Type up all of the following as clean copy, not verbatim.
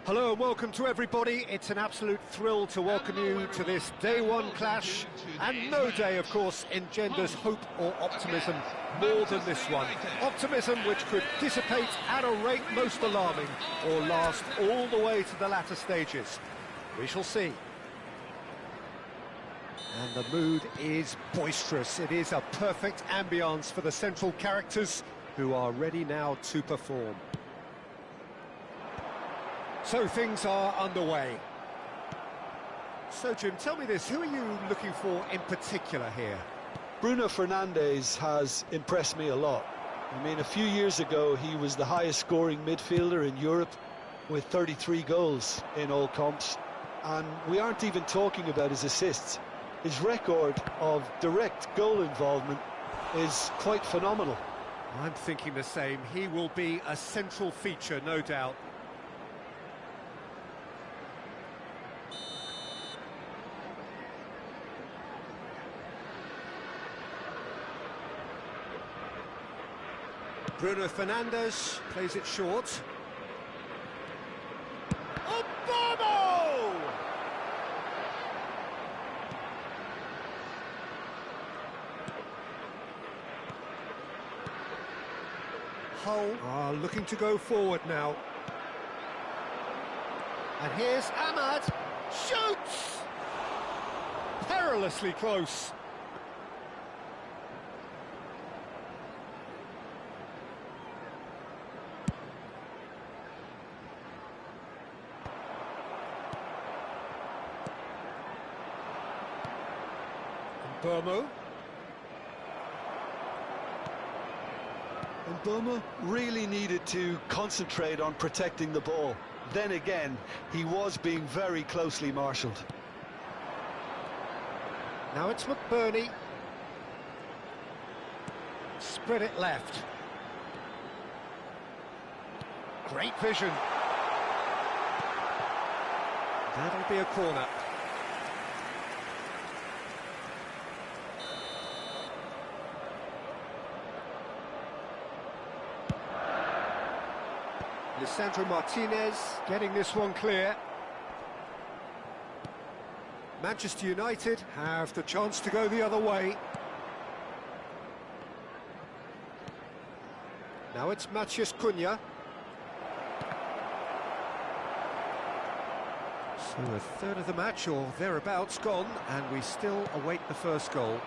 Hello and welcome to everybody. It's an absolute thrill to welcome you to this day one clash, and no day, of course, engenders hope or optimism more than this one. Optimism which could dissipate at a rate most alarming or last all the way to the latter stages. We shall see. And the mood is boisterous. It is a perfect ambience for the central characters who are ready now to perform. So things are underway. So Jim, tell me this, who are you looking for in particular here? Bruno Fernandes has impressed me a lot. I mean, a few years ago he was the highest scoring midfielder in Europe with 33 goals in all comps, and we aren't even talking about his assists. His record of direct goal involvement is quite phenomenal. I'm thinking the same. He will be a central feature, no doubt. Bruno Fernandes plays it short. Obama! Hull are looking to go forward now. And here's Ahmad. Shoots! Perilously close. Burmo. And Burmo really needed to concentrate on protecting the ball. Then again, he was being very closely marshalled. Now it's McBurney. Spread it left. Great vision. That'll be a corner. Lisandro Martinez getting this one clear. Manchester United have the chance to go the other way. Now it's Matheus Cunha. So a third of the match or thereabouts gone, and we still await the first goal.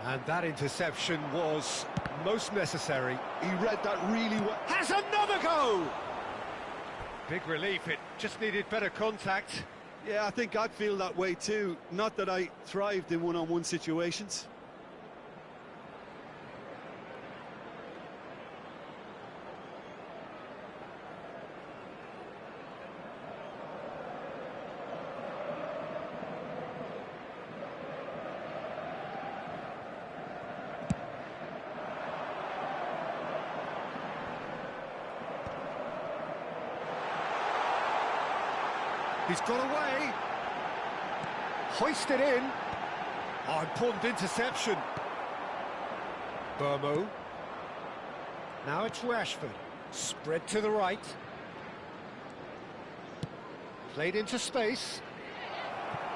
And that interception was most necessary. He read that really well. Has another go! Big relief, it just needed better contact. Yeah, I think I'd feel that way too. Not that I thrived in one-on-one situations. He's got away. Hoisted in. Oh, important interception. Burmo. Now it's Rashford. Spread to the right. Played into space.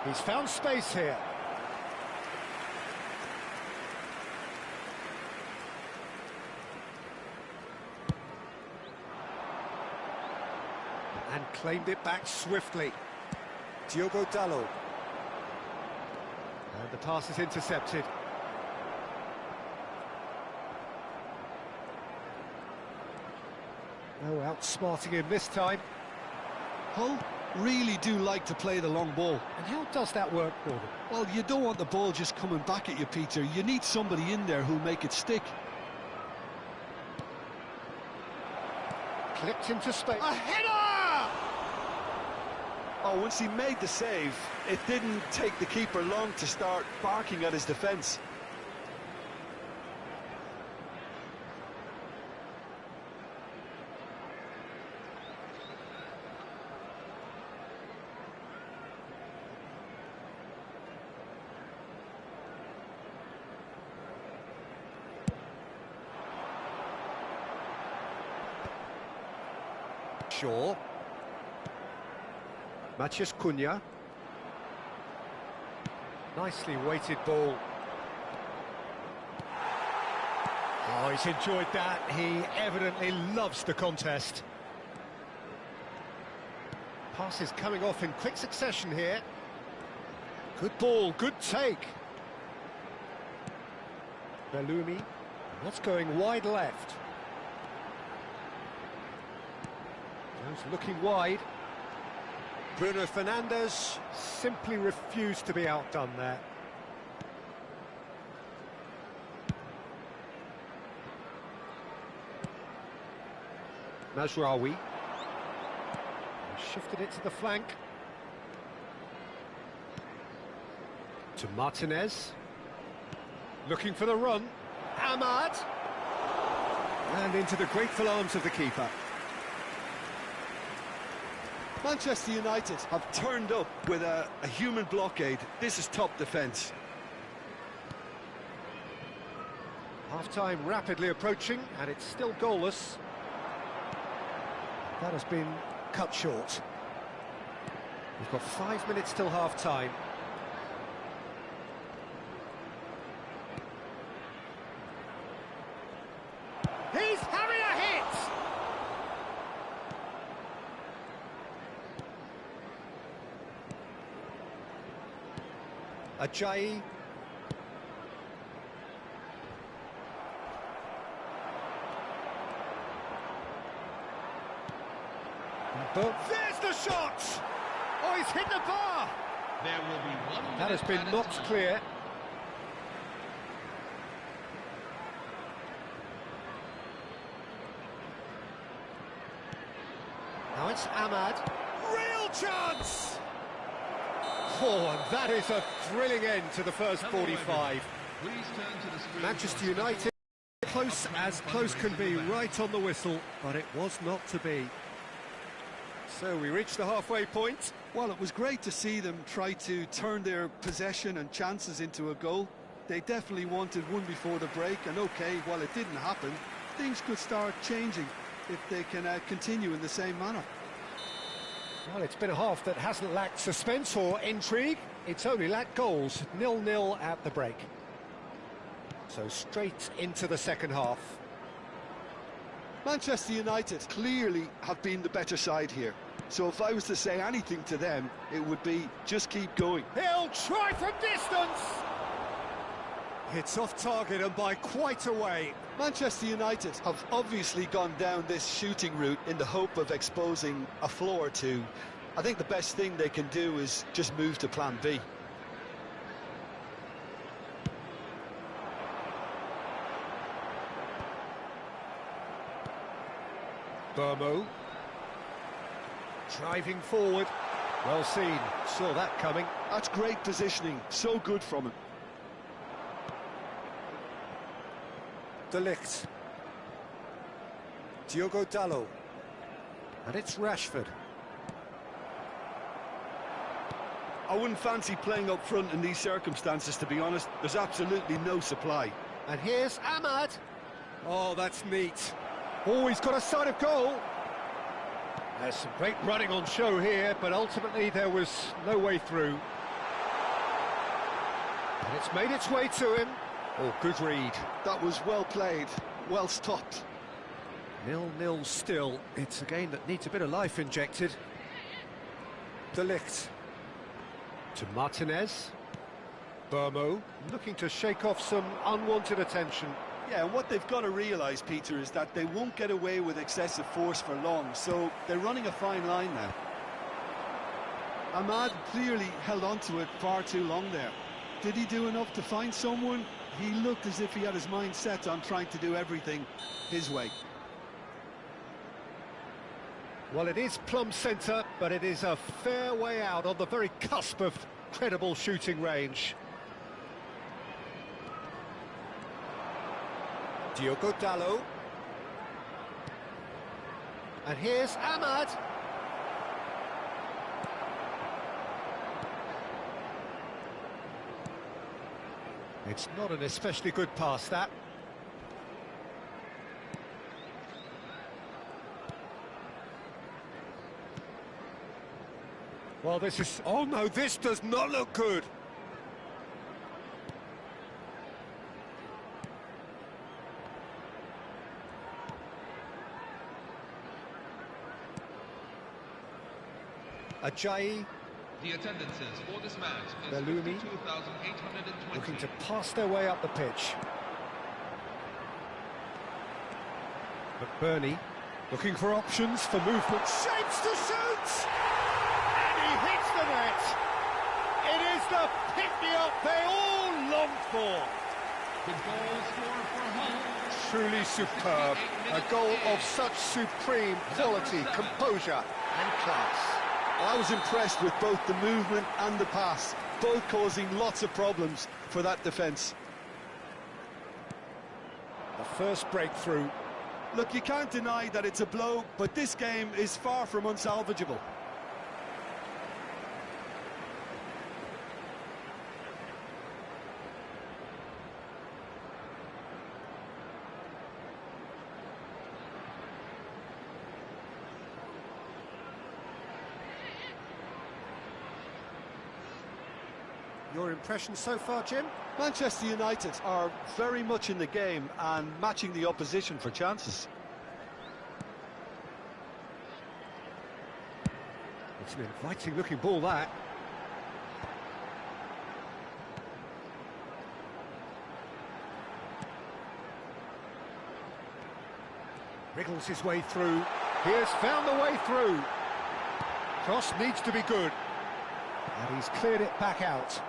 He's found space here. And claimed it back swiftly. Diogo Dalot. And the pass is intercepted. No outsmarting him this time. Hull really do like to play the long ball. And how does that work for them? Well, you don't want the ball just coming back at you, Peter. You need somebody in there who'll make it stick. Clipped into space. A header! Oh, once he made the save, it didn't take the keeper long to start barking at his defence. Shaw. Maciej Cunha. Nicely weighted ball. Oh, he's enjoyed that. He evidently loves the contest. Passes coming off in quick succession here. Good ball, good take. Bellumi. That's going wide left. Goes looking wide. Bruno Fernandes simply refused to be outdone there. Mazraoui. Shifted it to the flank. To Martinez. Looking for the run. Ahmad. And into the grateful arms of the keeper. Manchester United have turned up with a human blockade. This is top defence. Half-time rapidly approaching, and it's still goalless. That has been cut short. We've got 5 minutes till half-time. He's having a hit! Ajayi. But there's the shot! Oh, he's hit the bar! There will be 1 minute. That has been knocked clear. Now it's Ahmad. Real chance! Oh, and that is a thrilling end to the first 45. Please turn to the screen. Manchester United, close as close can be, right on the whistle, but it was not to be. So we reached the halfway point. Well, it was great to see them try to turn their possession and chances into a goal. They definitely wanted one before the break, and okay, while it didn't happen, things could start changing if they can continue in the same manner. Well, it's been a half that hasn't lacked suspense or intrigue. It's only lacked goals. 0-0 at the break. So straight into the second half. Manchester United clearly have been the better side here. So if I was to say anything to them, it would be just keep going. He'll try from distance! It's off target and by quite a way. Manchester United have obviously gone down this shooting route in the hope of exposing a flaw or two. I think the best thing they can do is just move to plan B. Burmo. Driving forward. Well seen. Saw that coming. That's great positioning. So good from him. De Ligt. Diogo Dalot. And it's Rashford. I wouldn't fancy playing up front in these circumstances, to be honest. There's absolutely no supply. And here's Ahmad. Oh, that's neat. Oh, he's got a sight of goal. There's some great running on show here, but ultimately there was no way through. And it's made its way to him. Oh, good read. That was well played, well stopped. 0-0 still. It's a game that needs a bit of life injected. De Ligt. To Martinez. Burmo, looking to shake off some unwanted attention. Yeah, and what they've got to realise, Peter, is that they won't get away with excessive force for long, so they're running a fine line now. Ahmad clearly held on to it far too long there. Did he do enough to find someone? He looked as if he had his mind set on trying to do everything his way. Well, it is plumb centre, but it is a fair way out on the very cusp of credible shooting range. Diogo Dalot. And here's Ahmad. It's not an especially good pass, that. Well, this is... Oh, no, this does not look good. Ajayi. The attendances for this match is Bellumi 52,820. looking to pass their way up the pitch. McBurney looking for options for movement. Shapes to shoot! And he hits the net! It is the pick-me-up they all longed for! The goal scored for home. Truly superb. A goal of such supreme quality, composure and class. I was impressed with both the movement and the pass, both causing lots of problems for that defence. The first breakthrough. Look, you can't deny that it's a blow, but this game is far from unsalvageable. Your impression so far, Jim? Manchester United are very much in the game and matching the opposition for chances. It's an inviting looking ball, that. Wriggles his way through. He has found the way through. Cross needs to be good. And he's cleared it back out.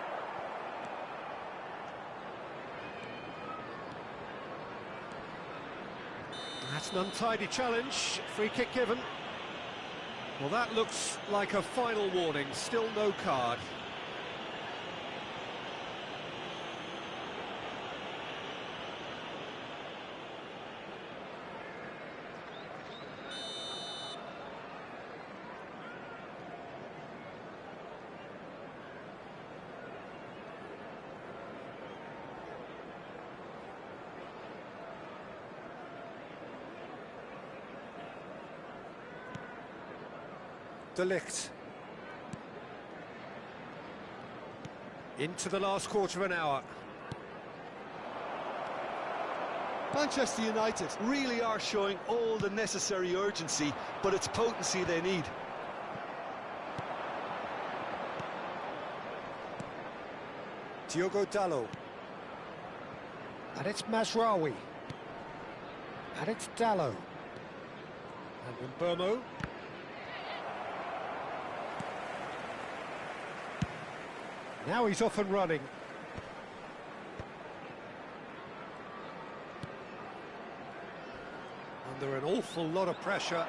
That's an untidy challenge. Free kick given. Well, that looks like a final warning. Still no card. De Ligt. Into the last quarter of an hour. Manchester United really are showing all the necessary urgency, but it's potency they need. Diogo Dalot. And it's Mazraoui. And it's Dalot. And Mbeumo. Now he's off and running. Under an awful lot of pressure.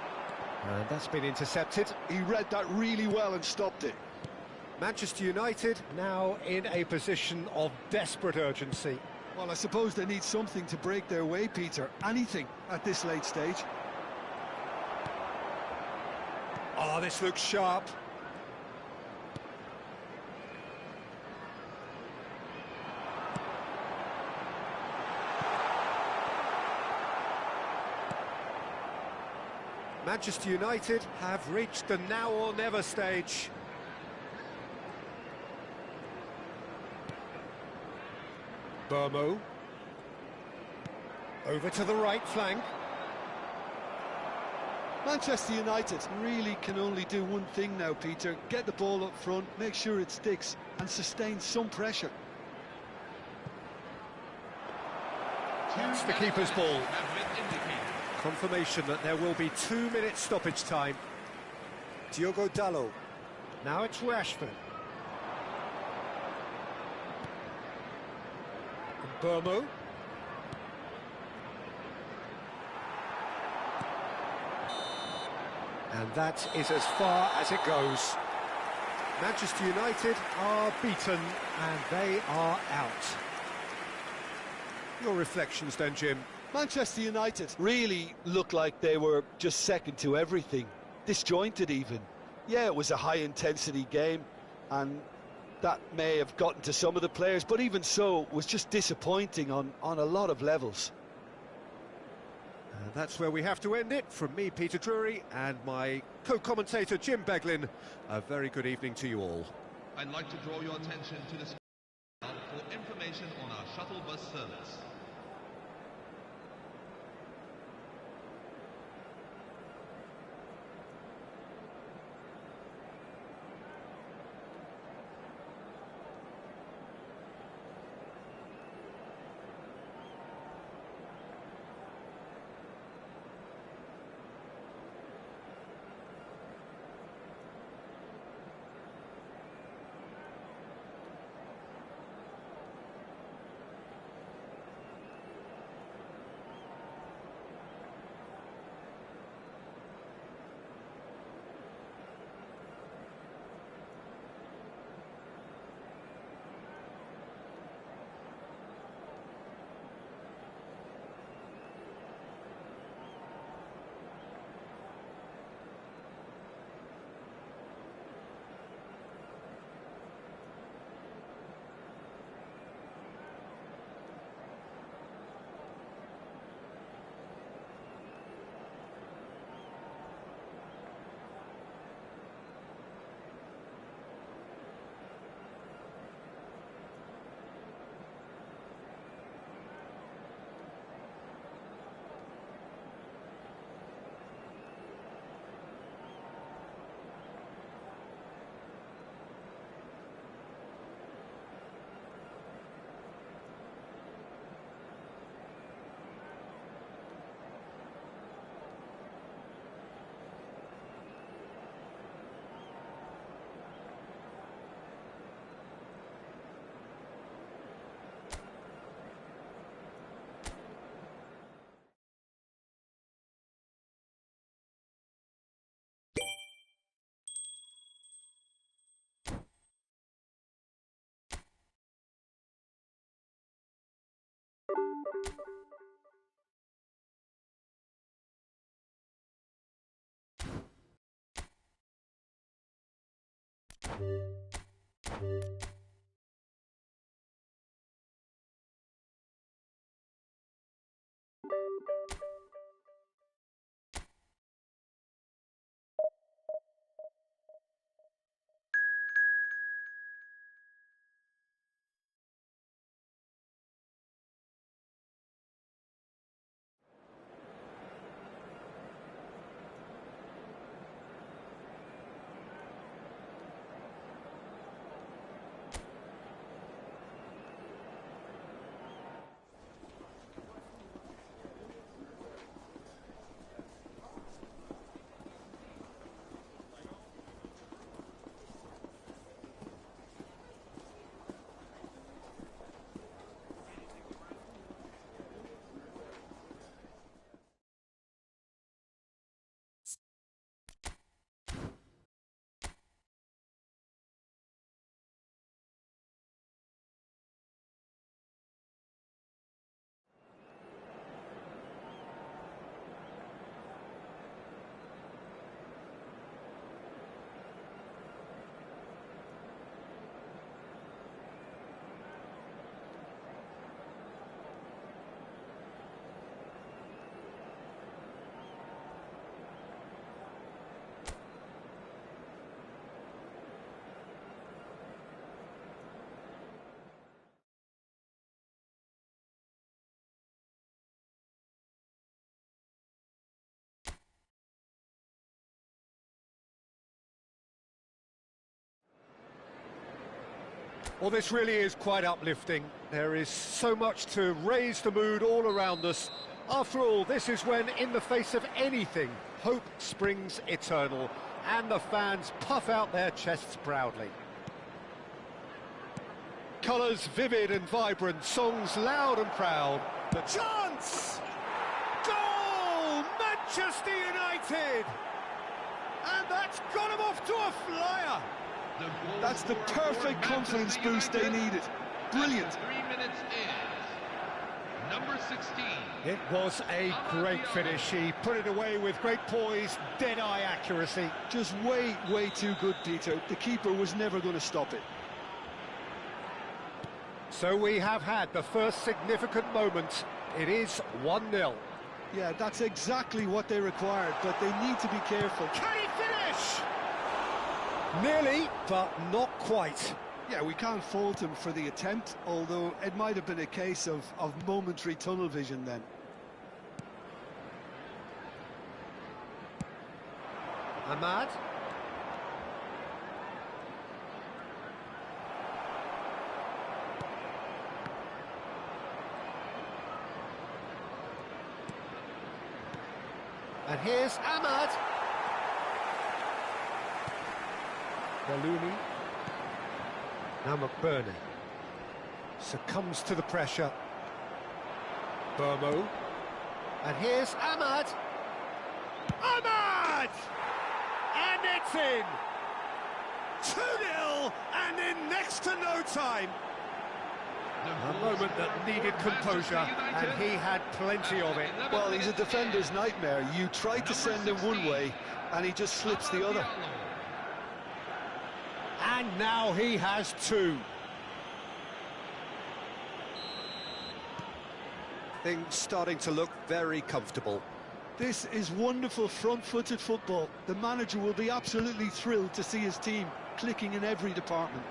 And that's been intercepted. He read that really well and stopped it. Manchester United now in a position of desperate urgency. Well, I suppose they need something to break their way, Peter. Anything at this late stage. Oh, this looks sharp. Manchester United have reached the now or never stage. Mbeumo. Over to the right flank. Manchester United really can only do one thing now, Peter. Get the ball up front, make sure it sticks, and sustain some pressure. That's the keeper's ball. Confirmation that there will be 2 minutes stoppage time. Diogo Dalot. Now it's Rashford. Mbeumo. And that is as far as it goes. Manchester United are beaten and they are out. Your reflections then, Jim? Manchester United really looked like they were just second to everything, disjointed even. Yeah, it was a high-intensity game, and that may have gotten to some of the players, but even so, it was just disappointing on a lot of levels. And that's where we have to end it. From me, Peter Drury, and my co-commentator, Jim Beglin. A very good evening to you all. I'd like to draw your attention to the screen for information on our shuttle bus service. Well, this really is quite uplifting. There is so much to raise the mood all around us. After all, this is when, in the face of anything, hope springs eternal, and the fans puff out their chests proudly. Colours vivid and vibrant, songs loud and proud. The chance! Goal! Manchester United! And that's got them off to a flyer! That's the perfect confidence boost they needed. Brilliant. 3 minutes in. Number 16. It was a great finish. He put it away with great poise, dead-eye accuracy. Just way too good, Peter. The keeper was never going to stop it. So we have had the first significant moment. It is 1-0. Yeah, that's exactly what they required, but they need to be careful. Can he finish? Nearly, but not quite. Yeah, we can't fault him for the attempt, although it might have been a case of momentary tunnel vision then. Ahmad. And here's Ahmad. Galuni. Now McBurney. Succumbs to the pressure. Burmo. And here's Ahmad. Ahmad! And it's in! 2-0 and in next to no time. A moment that needed composure, and he had plenty of it. Well, he's a defender's nightmare. You try to send him one way, and he just slips the other. And now he has two. Things starting to look very comfortable. This is wonderful front-footed football. The manager will be absolutely thrilled to see his team clicking in every department.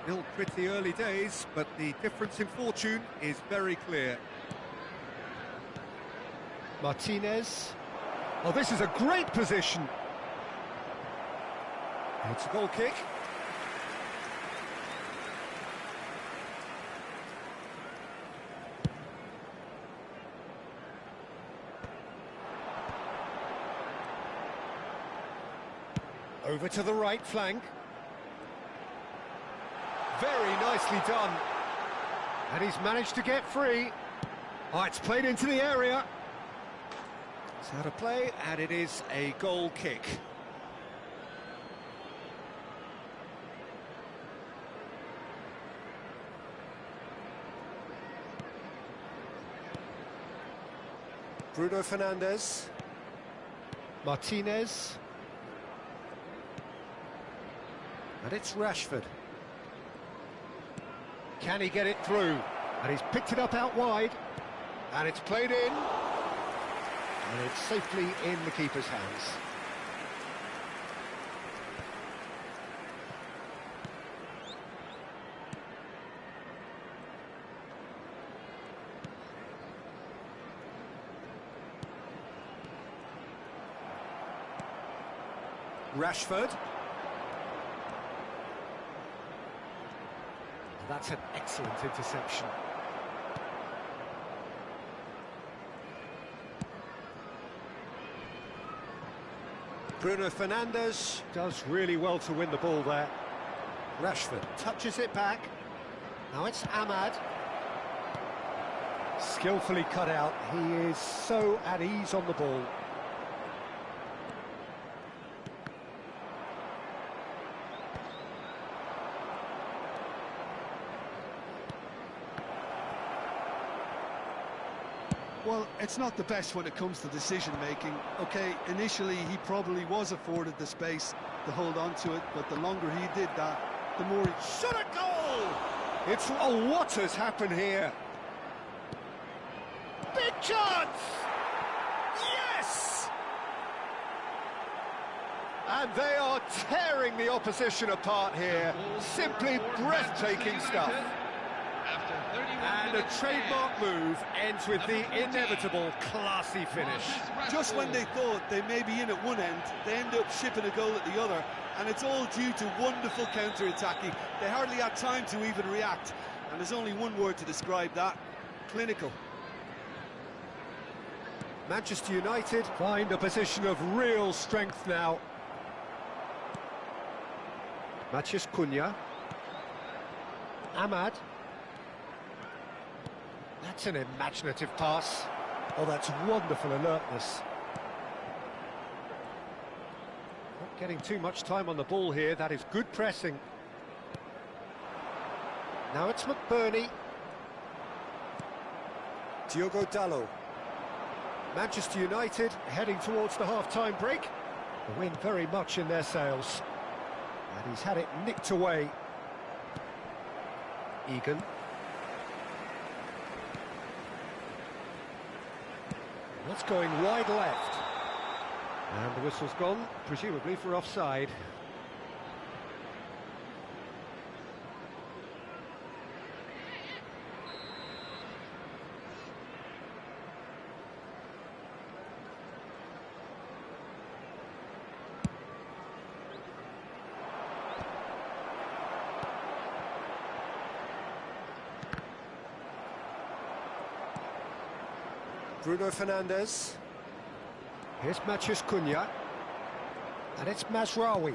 Still pretty early days, but the difference in fortune is very clear. Martinez. Oh, this is a great position. It's a goal kick. Over to the right flank. Very nicely done. And he's managed to get free. Oh, it's played into the area. It's out of play, and it is a goal kick. Bruno Fernandes. Martinez. And it's Rashford. Can he get it through? And he's picked it up out wide. And it's played in. And it's safely in the keeper's hands. Rashford. That's an excellent interception. Bruno Fernandes does really well to win the ball there. Rashford touches it back. Now it's Ahmad. Skillfully cut out. He is so at ease on the ball. Well, it's not the best when it comes to decision-making. OK, initially he probably was afforded the space to hold on to it, but the longer he did that, the more he... Shot a goal! It's... Oh, what has happened here? Big chance! Yes! And they are tearing the opposition apart here. Simply breathtaking stuff. And a trademark move ends with the inevitable classy finish. Just when they thought they may be in at one end, they end up shipping a goal at the other, and it's all due to wonderful counter-attacking. They hardly had time to even react, and there's only one word to describe that: clinical. Manchester United find a position of real strength now. Matheus Cunha. Ahmad. That's an imaginative pass. Oh, that's wonderful alertness. Not getting too much time on the ball here. That is good pressing. Now it's McBurney. Diogo Dalot. Manchester United heading towards the half-time break. The wind very much in their sails. And he's had it nicked away. Egan. That's going wide left. And the whistle's gone, presumably for offside. Bruno Fernandes. Here's Mathias Cunha. And it's Mazraoui.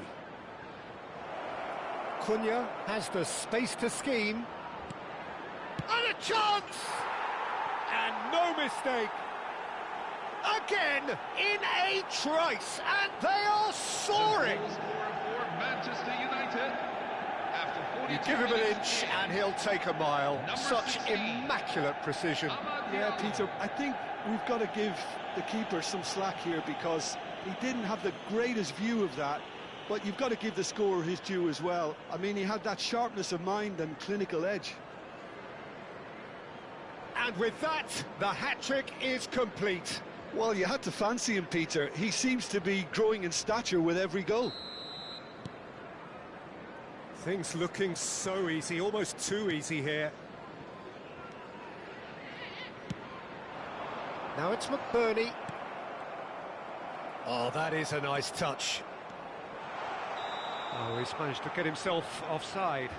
Cunha has the space to scheme. And a chance! And no mistake. Again, in a trice, and they are soaring. Manchester United. You give him an inch and he'll take a mile. Such immaculate precision. Yeah, Peter, I think we've got to give the keeper some slack here because he didn't have the greatest view of that, but you've got to give the scorer his due as well. I mean, he had that sharpness of mind and clinical edge. And with that, the hat-trick is complete. Well, you had to fancy him, Peter. He seems to be growing in stature with every goal. Things looking so easy, almost too easy here. Now it's McBurney. Oh, that is a nice touch. Oh, he's managed to get himself offside.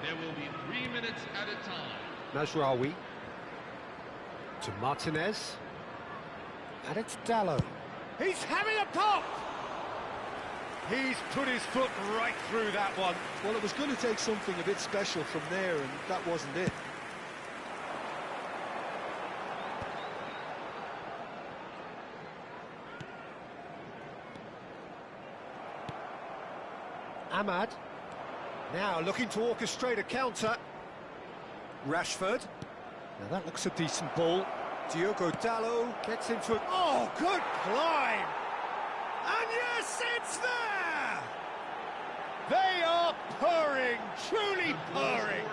There will be 3 minutes at a time. Mazraoui to Martinez, and it's Dallo. He's having a pop! He's put his foot right through that one. Well, it was going to take something a bit special from there, and that wasn't it. Ahmad. Now looking to orchestrate a counter. Rashford. Now that looks a decent ball. Diogo Dallo gets into it. Oh, good climb! And yes, it's there! They are purring, truly purring.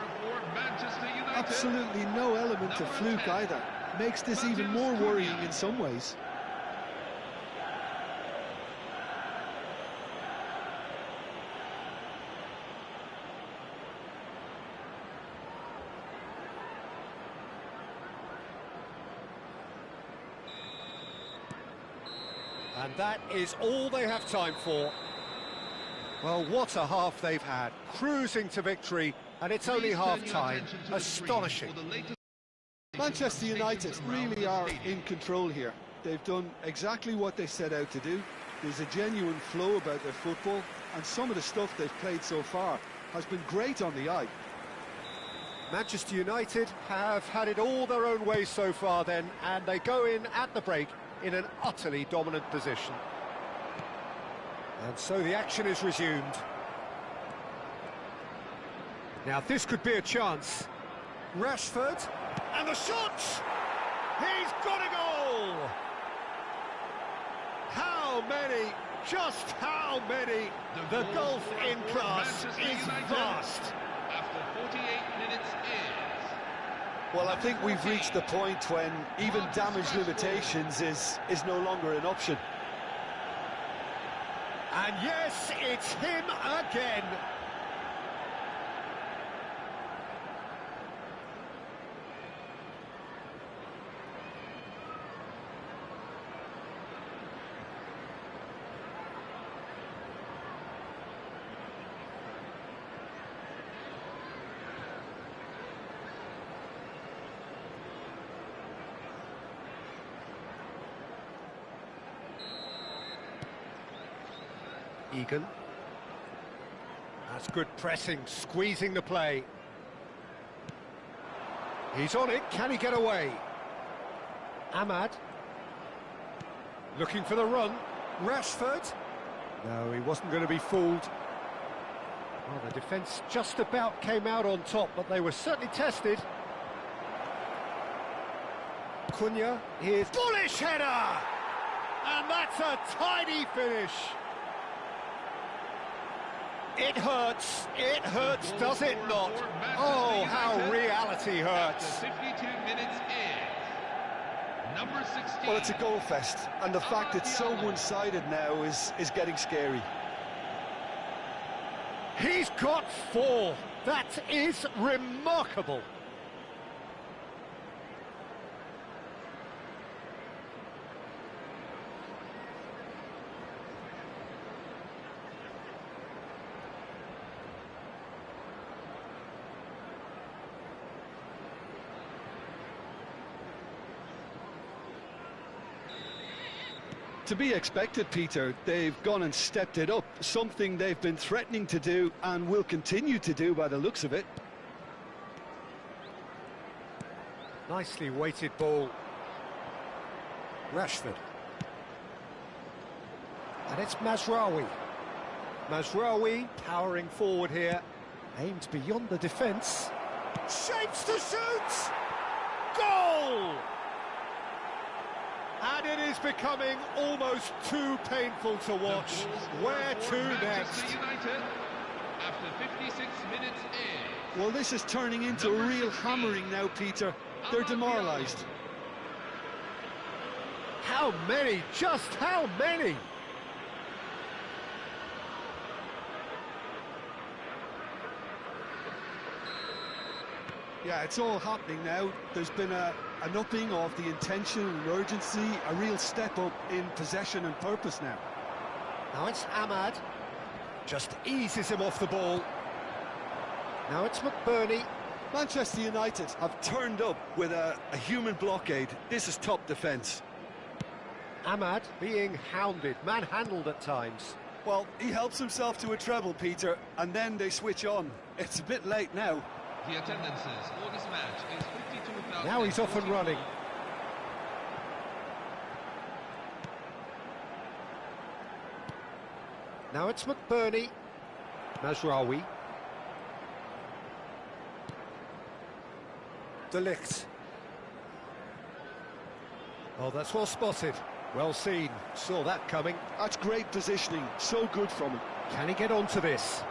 Absolutely no element of fluke either. Makes this even more worrying in some ways. And that is all they have time for. Well, what a half they've had. Cruising to victory, and it's only half-time. Astonishing. Manchester United really are in control here. They've done exactly what they set out to do. There's a genuine flow about their football, and some of the stuff they've played so far has been great on the eye. Manchester United have had it all their own way so far then, and they go in at the break in an utterly dominant position. And so the action is resumed. Now this could be a chance. Rashford, and the shot! He's got a goal! How many, just how many? The gulf in class is vast. After 48 minutes is... Well, I think we've reached the point when even damage limitations is no longer an option. And yes, it's him again. Egan. That's good pressing, squeezing the play. He's on it, can he get away? Ahmad. Looking for the run. Rashford. No, he wasn't going to be fooled. Well, the defence just about came out on top, but they were certainly tested. Cunha, here's bullish header! And that's a tidy finish. It hurts, does it not? Oh, how reality hurts. 52 minutes in. Number 16. Well, it's a goal fest, and the fact it's so one-sided now is getting scary. He's got 4. That is remarkable. To be expected, Peter. They've gone and stepped it up, something they've been threatening to do and will continue to do by the looks of it. Nicely weighted ball. Rashford. And it's Mazraoui. Mazraoui powering forward here. Aimed beyond the defence. Shapes to shoot! Goal! And it is becoming almost too painful to watch. Where to next? United after 56 minutes in. Well, this is turning into a real hammering now, Peter. They're demoralised. How many? Just how many? Yeah, it's all happening now. There's been an upping of the intention and urgency, a real step up in possession and purpose now. Now it's Ahmad. Just eases him off the ball. Now it's McBurney. Manchester United have turned up with a human blockade. This is top defence. Ahmad being hounded, manhandled at times. Well, he helps himself to a treble, Peter, and then they switch on. It's a bit late now. The attendances for this match is 52,000. Now he's off and running. Now it's McBurney. Mazraoui. De Ligt. Oh, that's well spotted. Well seen. Saw that coming. That's great positioning. So good from him. Can he get onto this?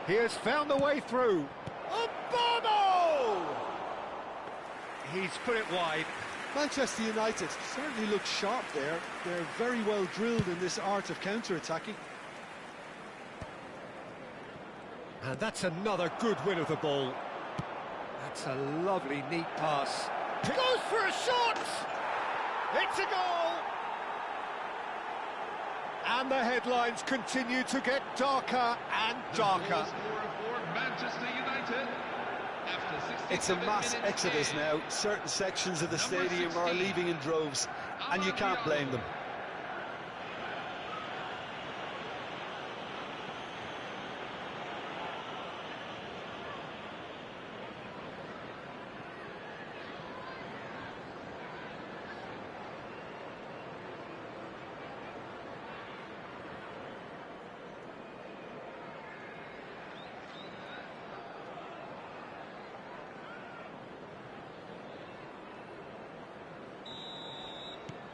He has found the way through. Obama! He's put it wide. Manchester United certainly look sharp there. They're very well drilled in this art of counter-attacking. And that's another good win of the ball. That's a lovely, neat pass. Goes for a shot! It's a goal! And the headlines continue to get darker and darker. It's a mass exodus now. Certain sections of the stadium are leaving in droves, and you can't blame them.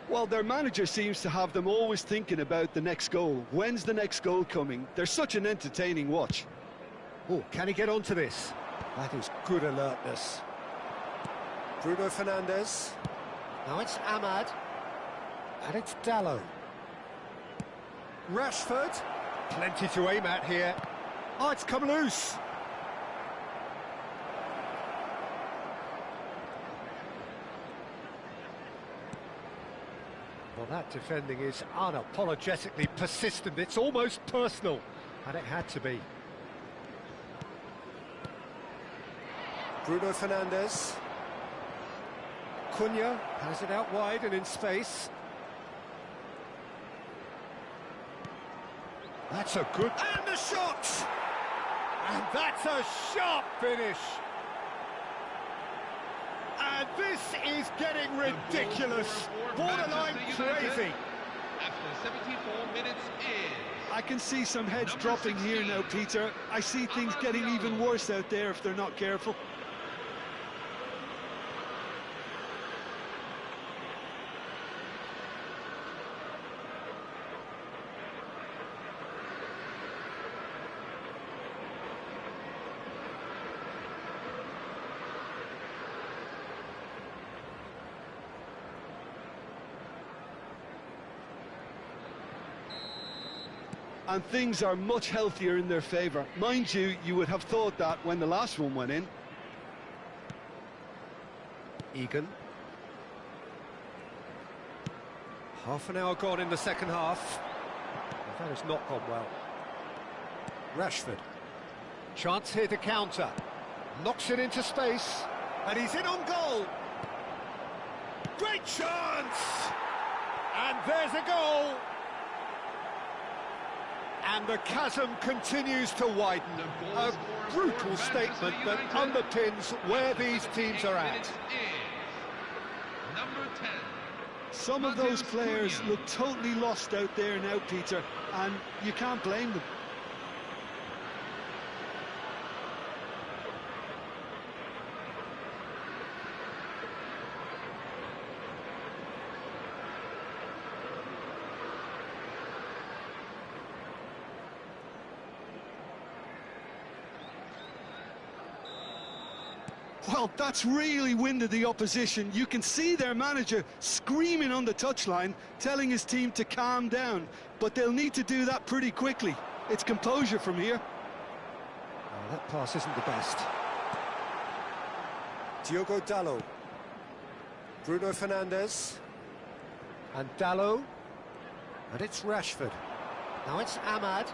Well, their manager seems to have them always thinking about the next goal. When's the next goal coming? They're such an entertaining watch. Oh, can he get onto this? That is good alertness. Bruno Fernandes. Now it's Ahmad. And it's Dallo. Rashford. Plenty to aim at here. Oh, it's come loose. Well, that defending is unapologetically persistent. It's almost personal, and it had to be. Bruno Fernandes. Cunha has it out wide and in space. That's a good... And the shot! And that's a sharp finish. And this is getting ridiculous. Borderline crazy. After 74 minutes is I can see some heads dropping here now, Peter. I see things getting even worse out there if they're not careful. And things are much healthier in their favour. Mind you, you would have thought that when the last one went in. Egan. Half an hour gone in the second half. That has not gone well. Rashford. Chance here to counter. Knocks it into space. And he's in on goal. Great chance! And there's a goal. And the chasm continues to widen. A brutal statement that underpins where these teams are at. Number 10. Some of those players look totally lost out there now, Peter, and you can't blame them. Well, that's really winded the opposition. You can see their manager screaming on the touchline, telling his team to calm down. But they'll need to do that pretty quickly. It's composure from here. Oh, that pass isn't the best. Diogo Dalot. Bruno Fernandes. And Dalot. And it's Rashford. Now it's Ahmad.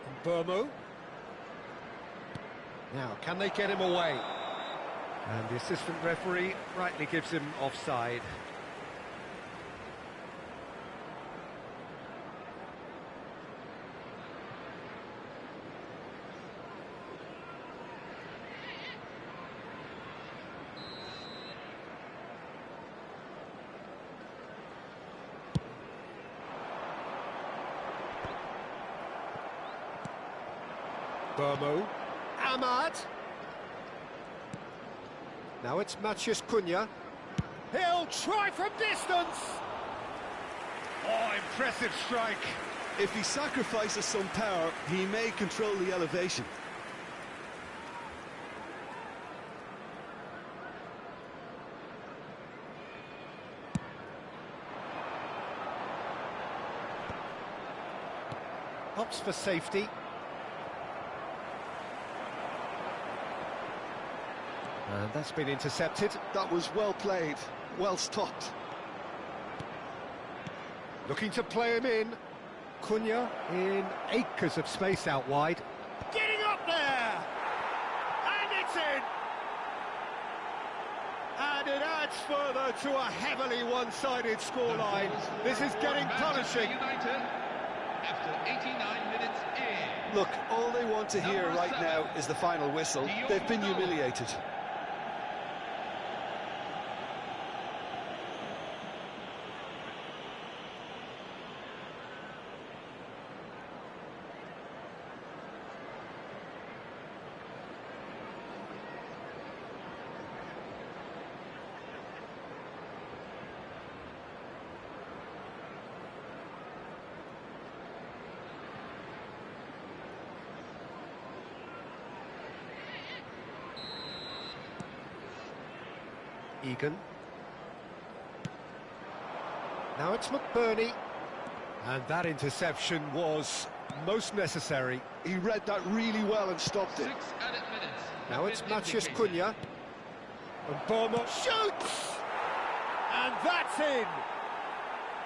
And Burmo. Now, can they get him away? And the assistant referee rightly gives him offside. Burmo. Ahmad. Now it's Matheus Cunha. He'll try from distance. Oh, impressive strike. If he sacrifices some power, he may control the elevation. Opts for safety. And that's been intercepted. That was well played, well stopped. Looking to play him in. Cunha in acres of space out wide. Getting up there! And it's in! And it adds further to a heavily one-sided scoreline. This is getting punishing. United after 89 minutes in. Look, all they want to hear right now is the final whistle. They've been humiliated. Egan. Now it's McBurney. And that interception was most necessary. He read that really well and stopped it. 6 added minutes. Now it's Matheus Cunha. And Burma shoots! And that's in!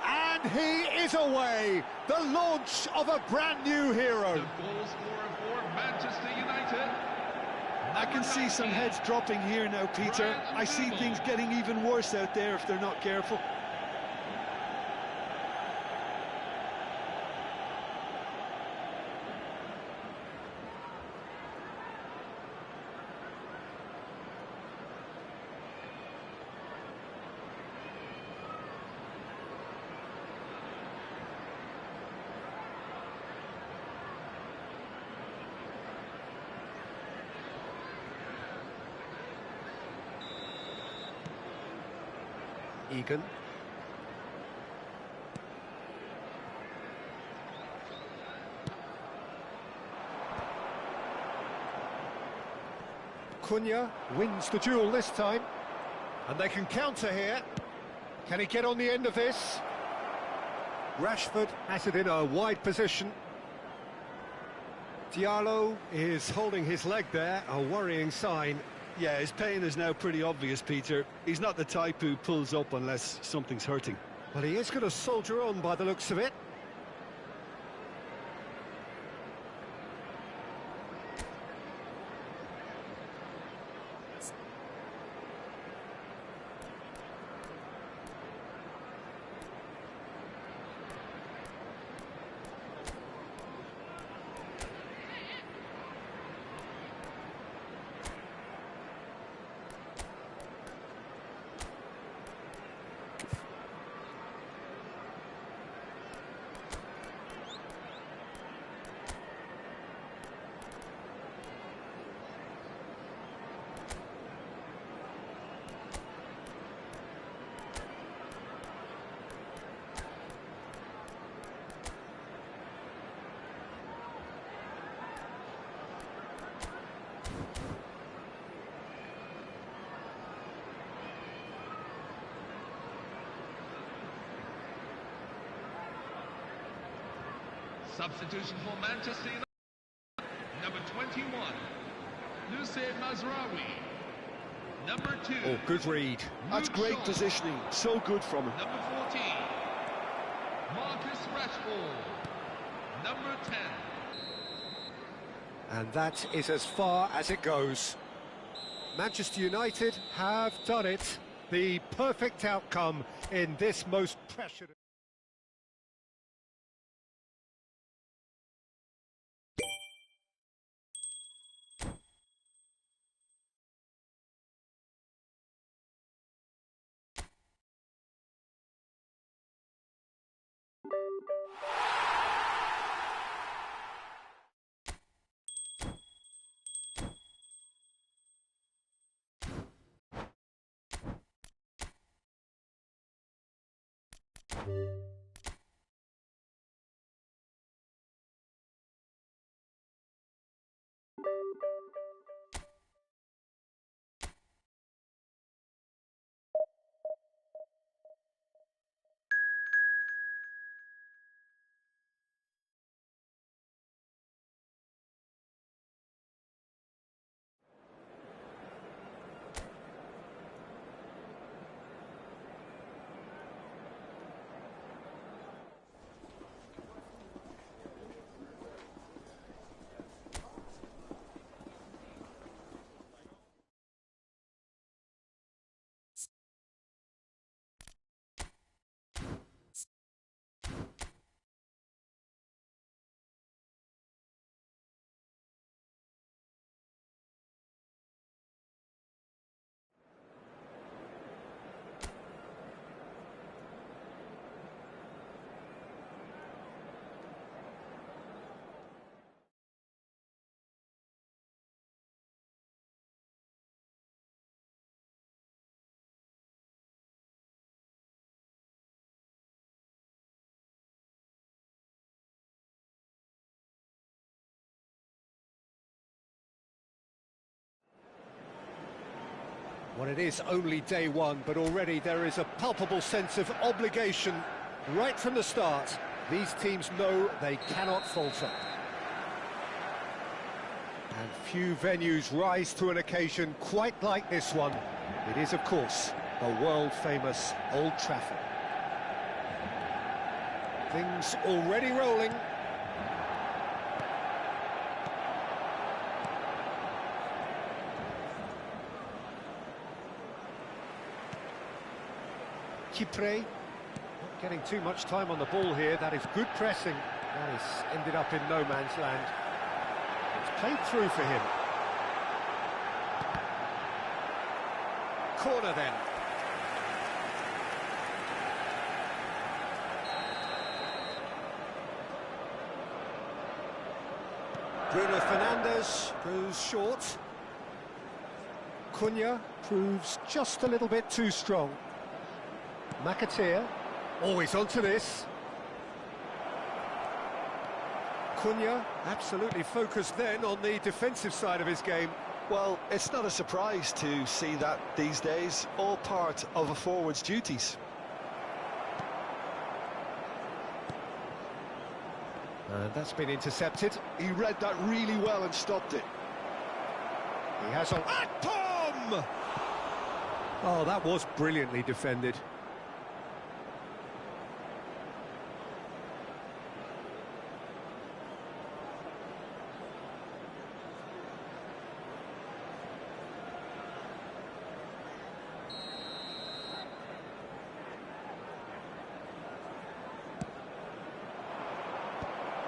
And he is away! The launch of a brand new hero! The goal scorer for Manchester United. I can see some heads dropping here now, Peter. I see things getting even worse out there if they're not careful. Egan. Cunha wins the duel this time, and they can counter here. Can he get on the end of this? Rashford has it in a wide position. Diallo is holding his leg there, a worrying sign. Yeah, his pain is now pretty obvious, Peter. He's not the type who pulls up unless something's hurting. But he is going to soldier on by the looks of it. Substitution for Manchester United. Number 21, Lucien Mazraoui. Number 2. Oh, good read. That's great positioning. So good from him. Number 14, Marcus Rashford. Number 10. And that is as far as it goes. Manchester United have done it. The perfect outcome in this most pressured... Well, it is only day one, but already there is a palpable sense of obligation right from the start. These teams know they cannot falter. And few venues rise to an occasion quite like this one. It is, of course, the world-famous Old Trafford. Things already rolling. Kipre, not getting too much time on the ball here. That is good pressing. That has ended up in no man's land. It's played through for him. Corner then. Bruno Fernandes goes short. Cunha proves just a little bit too strong. McAteer. Always onto this. Cunha, absolutely focused then on the defensive side of his game. Well, it's not a surprise to see that these days, all part of a forward's duties. And that's been intercepted. He read that really well and stopped it. He has on... Akpom! Oh, that was brilliantly defended.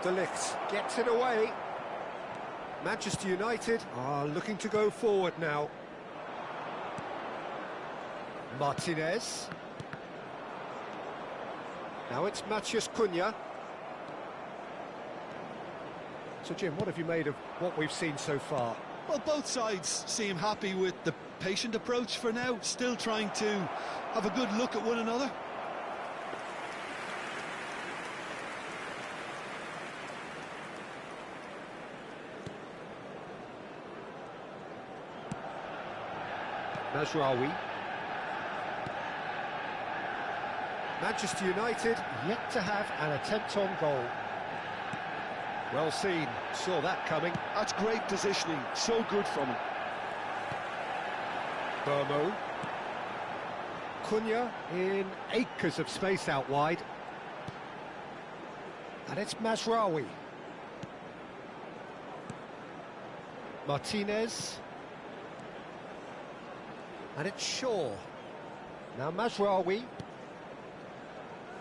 De Ligt gets it away. Manchester United are looking to go forward now. Martinez. Now it's Matheus Cunha. So Jim, what have you made of what we've seen so far? Well, both sides seem happy with the patient approach for now, still trying to have a good look at one another. Mazraoui. Manchester United yet to have an attempt on goal. Well seen, saw that coming. That's great positioning, so good from him. Burmo. Cunha in acres of space out wide. And it's Mazraoui. Martinez. And it's Shaw. Now Mazraoui.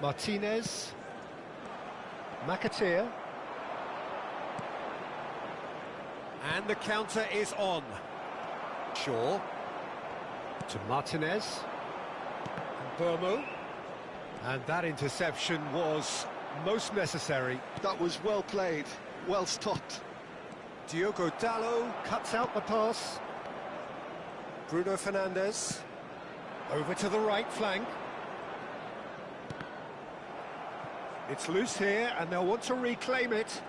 Martinez. McAteer. And the counter is on. Shaw. To Martinez. And Burmo. And that interception was most necessary. That was well played, well stopped. Diogo Dalot cuts out the pass. Bruno Fernandes, over to the right flank. It's loose here, and they'll want to reclaim it.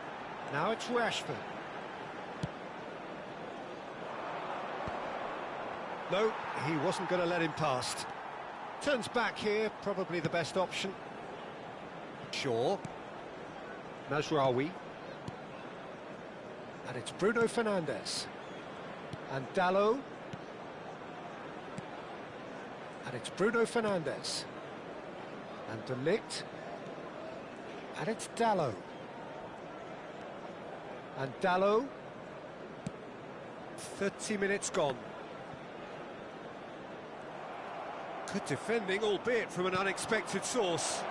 Now it's Rashford. No, he wasn't going to let him past. Turns back here, probably the best option. Shaw. Mazraoui. And it's Bruno Fernandes. And Dalot. And it's Bruno Fernandes. And De Ligt. And it's Dalot. And Dalot. 30 minutes gone. Good defending, albeit from an unexpected source.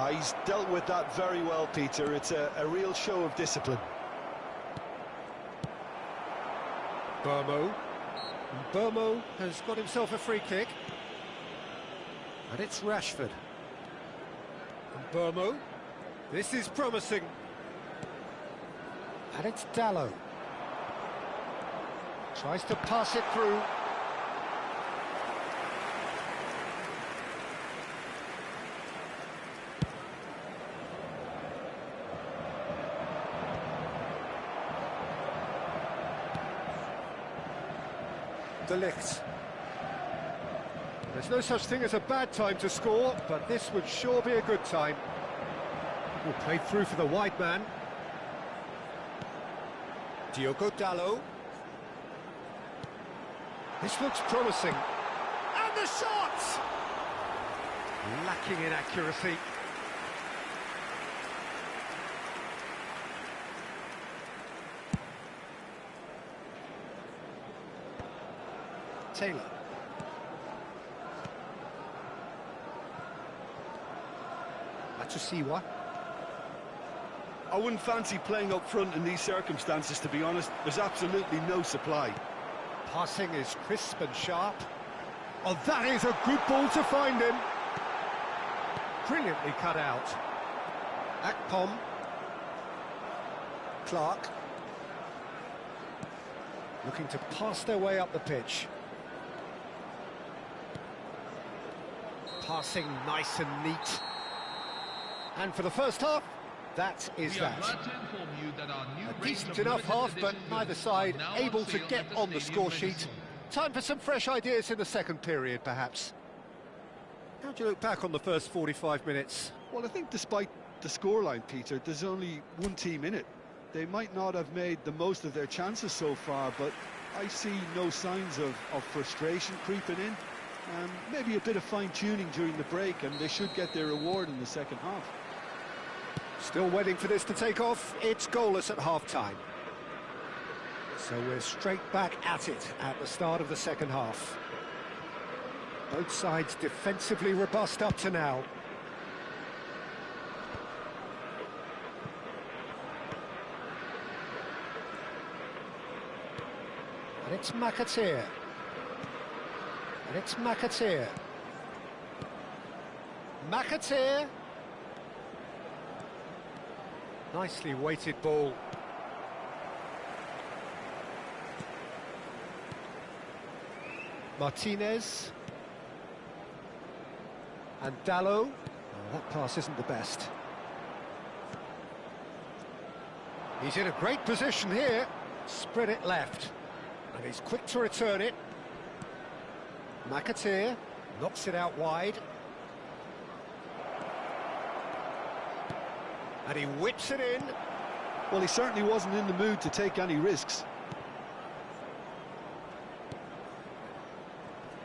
He's dealt with that very well, Peter. It's a real show of discipline. Burmo. And Burmo has got himself a free kick. And it's Rashford. And Burmo. This is promising. And it's Dalot. Tries to pass it through. De Ligt. There's no such thing as a bad time to score, but this would sure be a good time. Will play through for the wide man. Diogo Dalot. This looks promising. And the shot! Lacking in accuracy. Taylor. Matsusiwa. I wouldn't fancy playing up front in these circumstances, to be honest. There's absolutely no supply. Passing is crisp and sharp. Oh, that is a good ball to find him. Brilliantly cut out. Akpom. Clark. Looking to pass their way up the pitch. Passing nice and neat. And for the first half, that is We are that. glad to inform you that our new A range decent of enough limited half, but edition neither goods side are now able to sale get at on the stadium score sheet. register. Time for some fresh ideas in the second period, perhaps. How do you look back on the first 45 minutes? Well, I think despite the scoreline, Peter, there's only one team in it. They might not have made the most of their chances so far, but I see no signs of frustration creeping in. Maybe a bit of fine-tuning during the break, and they should get their reward in the second half. Still waiting for this to take off. It's goalless at half-time. So we're straight back at it at the start of the second half. Both sides defensively robust up to now. And it's McAteer. And it's McAteer. McAteer. Nicely weighted ball. Martinez. And Dallo. Oh, that pass isn't the best. He's in a great position here. Spread it left. And he's quick to return it. McAteer knocks it out wide. And he whips it in. Well, he certainly wasn't in the mood to take any risks.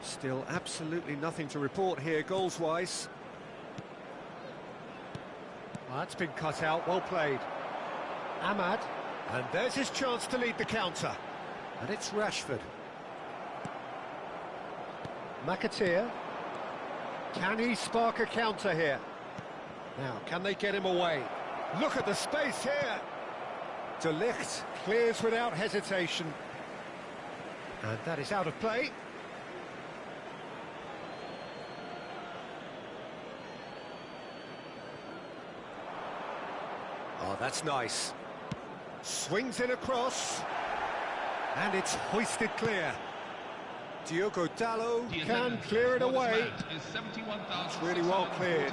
Still absolutely nothing to report here, goals-wise. Well, that's been cut out, well played. Ahmad, and there's his chance to lead the counter. And it's Rashford. McAteer. Can he spark a counter here? Now, can they get him away? Look at the space here. De Ligt clears without hesitation. And that is out of play. Oh, that's nice. Swings it across. And it's hoisted clear. Diogo Dallo can clear it away. It's really well cleared.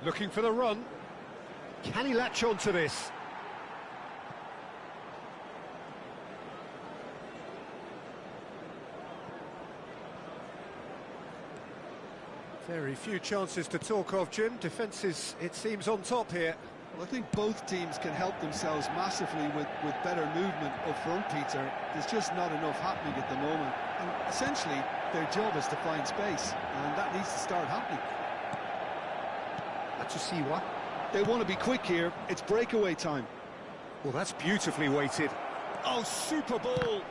Looking for the run. Can he latch on to this? Very few chances to talk of, Jim. Defence is, it seems, on top here. Well, I think both teams can help themselves massively with better movement up front, Peter. There's just not enough happening at the moment. And essentially, their job is to find space, and that needs to start happening. Atsusiwa. They want to be quick here. It's breakaway time. Well, that's beautifully weighted. Oh, super ball!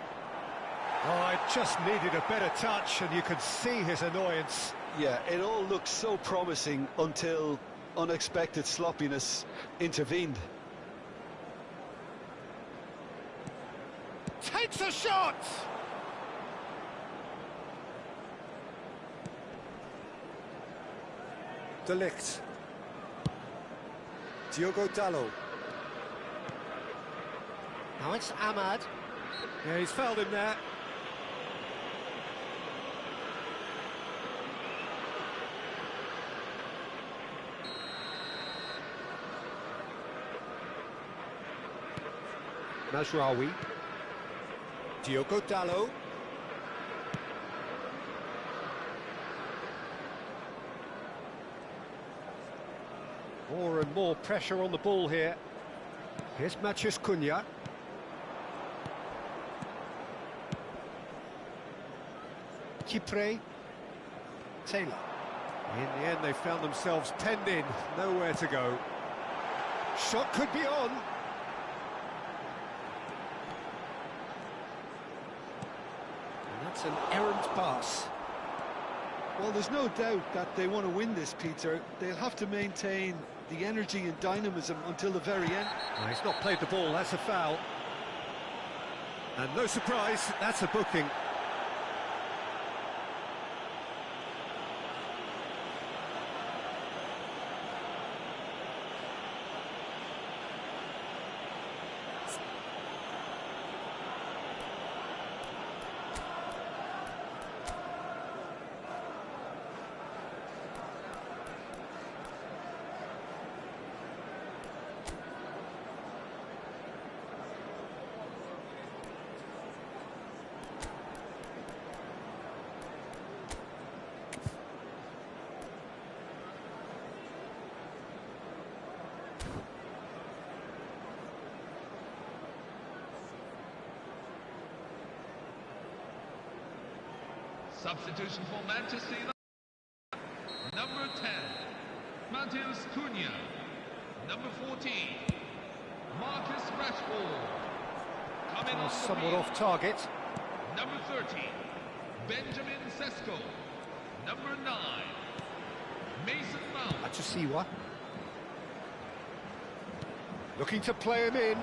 Oh, it just needed a better touch, and you could see his annoyance. Yeah, it all looked so promising until unexpected sloppiness intervened. Takes a shot! De Ligt. Diogo Dallo. Now it's Ahmad. Yeah, he's fouled him there. Mazraoui. Diogo Dallo. More and more pressure on the ball here. Here's Matheus Cunha. Kipre. Taylor. In the end, they found themselves penned in, nowhere to go. Shot could be on. And that's an errant pass. Well, there's no doubt that they want to win this, Peter. They'll have to maintain the energy and dynamism until the very end. No, he's not played the ball, that's a foul. And no surprise, that's a booking. Substitution for Manchester United. Number 10, Matheus Cunha. Number 14, Marcus Rashford. Coming on the Somewhat field. off target. Number 30, Benjamin Sesko. Number 9, Mason Mount. Achisiwa. Looking to play him in.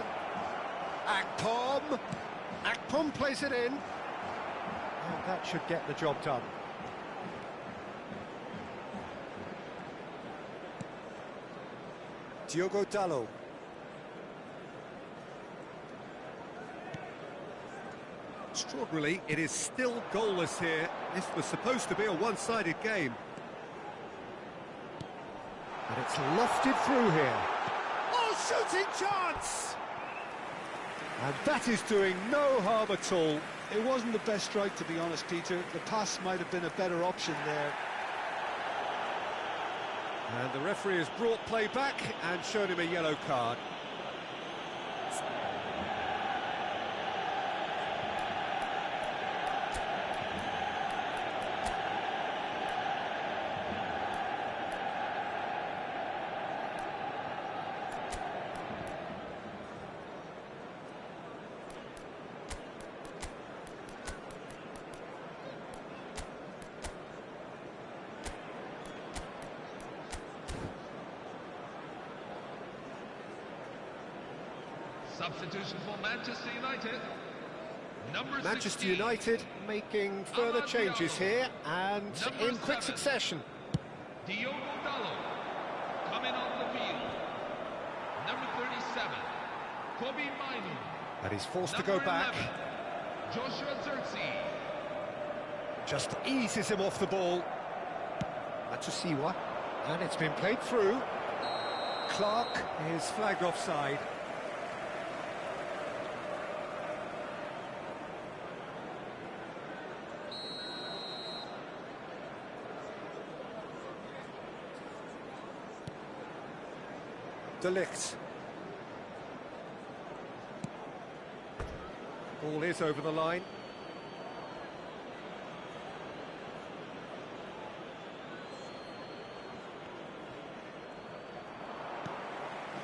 Akpom. Akpom plays it in. And that should get the job done. Diogo Dalot. Extraordinarily, it is still goalless here. This was supposed to be a one-sided game. And it's lofted through here. Oh, shooting chance! And that is doing no harm at all. It wasn't the best strike, to be honest, Peter. The pass might have been a better option there. And the referee has brought play back and shown him a yellow card. Substitution for Manchester United. Number Manchester 16, United making further changes here and Number in quick 7, succession. Diogo Dalot. Coming on the field. Number 37, Kobe Mainu. And he's forced to Number go back. 11, Joshua Zirkzee. Just eases him off the ball. Achisiwa. And it's been played through. Clark is flagged offside. De Ligt. Ball is over the line.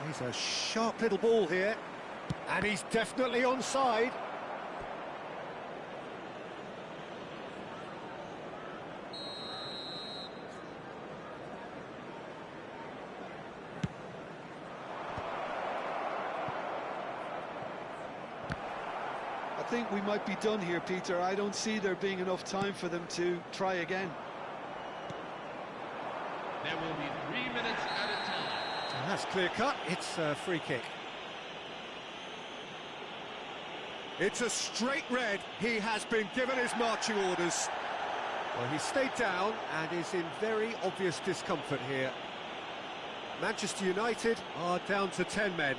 He's a sharp little ball here. And he's definitely onside. I think we might be done here, Peter. I don't see there being enough time for them to try again. There will be 3 minutes at a time. And that's clear cut. It's a free kick. It's a straight red. He has been given his marching orders. Well, he stayed down and is in very obvious discomfort here. Manchester United are down to 10 men.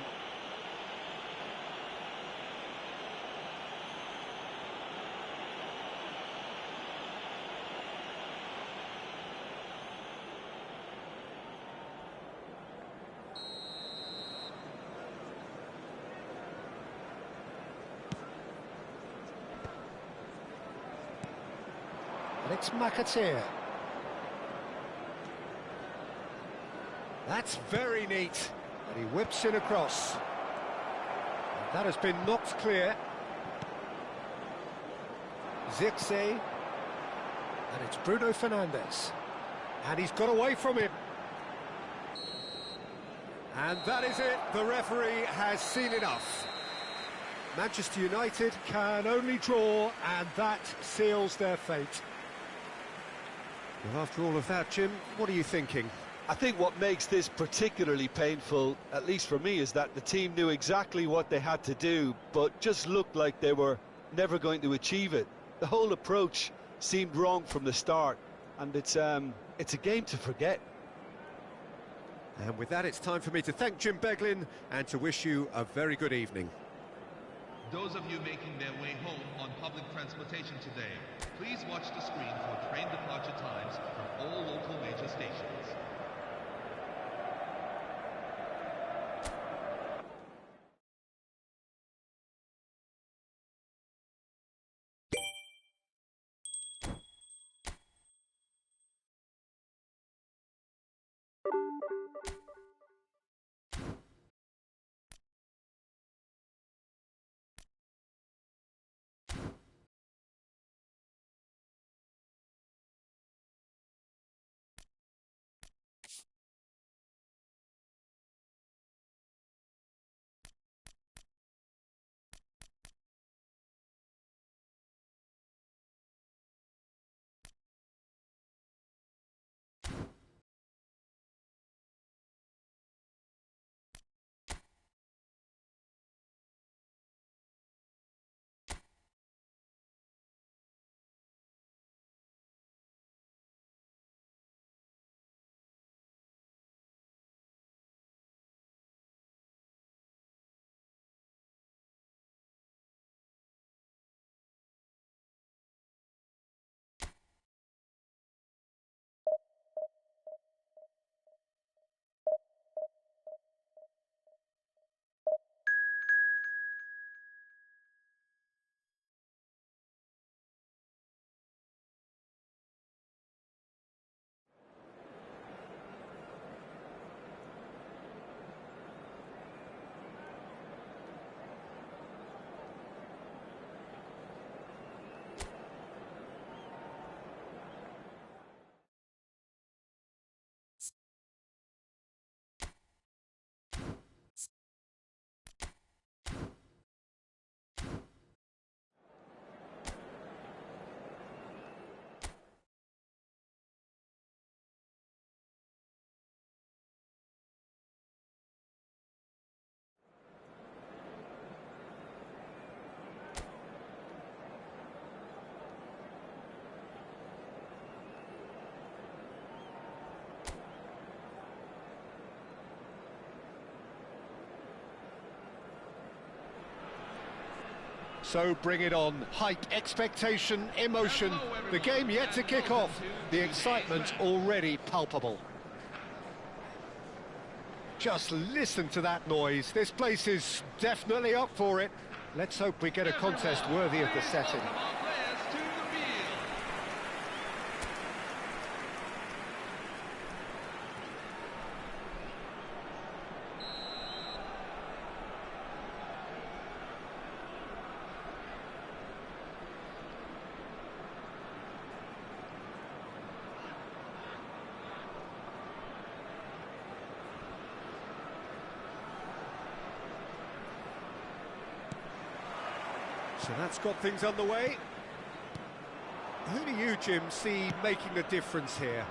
Alex McAteer. That's very neat. And he whips it across. And that has been knocked clear. Zirkzee. And it's Bruno Fernandes. And he's got away from him. And that is it. The referee has seen enough. Manchester United can only draw, and that seals their fate. Well, after all of that, Jim, what are you thinking? I think what makes this particularly painful, at least for me, is that the team knew exactly what they had to do, but just looked like they were never going to achieve it. The whole approach seemed wrong from the start, and it's a game to forget. And with that, it's time for me to thank Jim Beglin and to wish you a very good evening. Those of you making their way home on public transportation today, please watch the screen for train departure times from all local major stations. So bring it on. Hype, expectation, emotion. The game yet to kick off. The excitement already palpable. Just listen to that noise. This place is definitely up for it. Let's hope we get a contest worthy of the setting. So that's got things underway. Who do you, Jim, see making a difference here?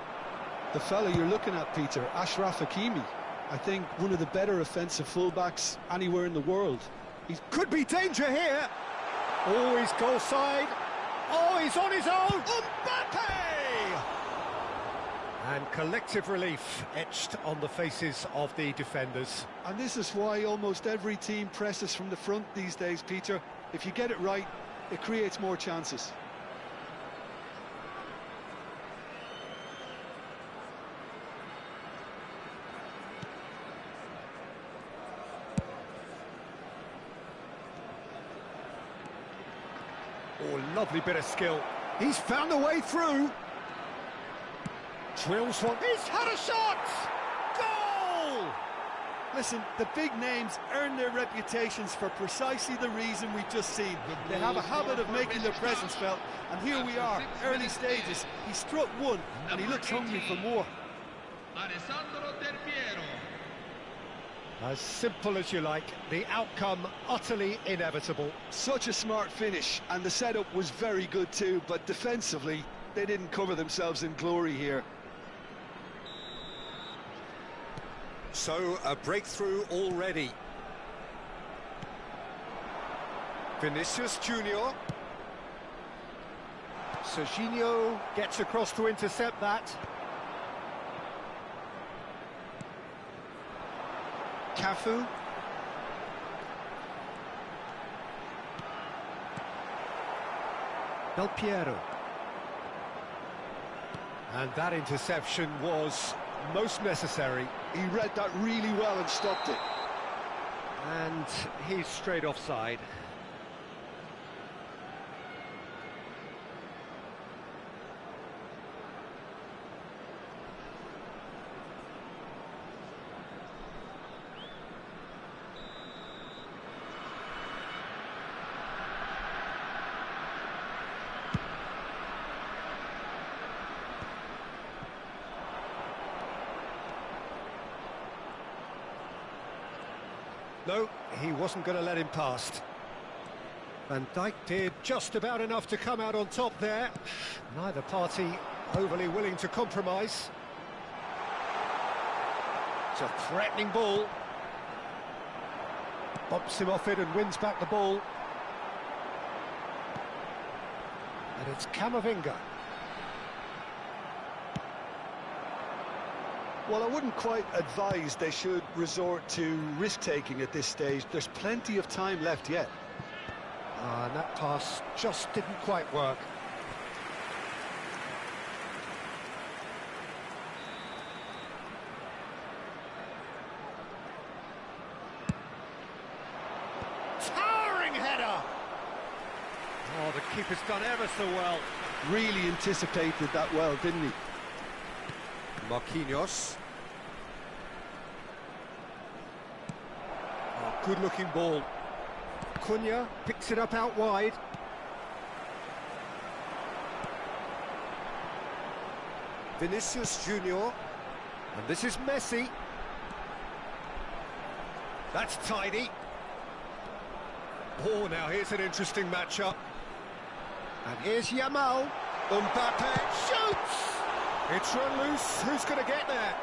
The fella you're looking at, Peter, Ashraf Hakimi. I think one of the better offensive fullbacks anywhere in the world. He could be danger here. Oh, he's goal side. Oh, he's on his own. Mbappe! And collective relief etched on the faces of the defenders. And this is why almost every team presses from the front these days, Peter. If you get it right, it creates more chances. Oh, lovely bit of skill. He's found a way through. Drills one. He's had a shot! Goal! Listen, the big names earn their reputations for precisely the reason we've just seen. They have a habit of making their presence felt, and here we are, early stages. He struck one, and he looks hungry for more. As simple as you like, the outcome utterly inevitable. Such a smart finish, and the setup was very good too, but defensively, they didn't cover themselves in glory here. So, a breakthrough already. Vinicius Junior. Serginho gets across to intercept that. Cafu. Del Piero. And that interception was most necessary. He read that really well and stopped it. And he's straight offside. No, he wasn't going to let him past. Van Dijk did just about enough to come out on top there. Neither party overly willing to compromise. It's a threatening ball. Bumps him off it and wins back the ball. And it's Camavinga. Well, I wouldn't quite advise they should resort to risk-taking at this stage. There's plenty of time left yet. And that pass just didn't quite work. Towering header! Oh, the keeper's done ever so well. Really anticipated that well, didn't he? Marquinhos. Oh, good-looking ball. Cunha picks it up out wide. Vinicius Junior. And this is Messi. That's tidy. Oh, now here's an interesting matchup. And here's Yamal. Mbappe shoots! It's run loose. Who's going to get there?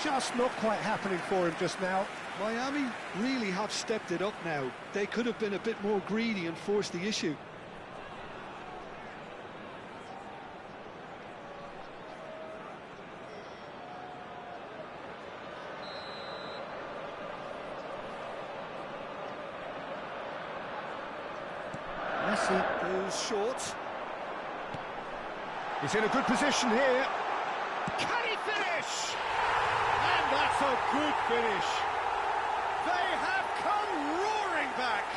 Just not quite happening for him just now. Miami really have stepped it up now. They could have been a bit more greedy and forced the issue. Messi goes short. He's in a good position here. Can he finish? And that's a good finish. They have come roaring back.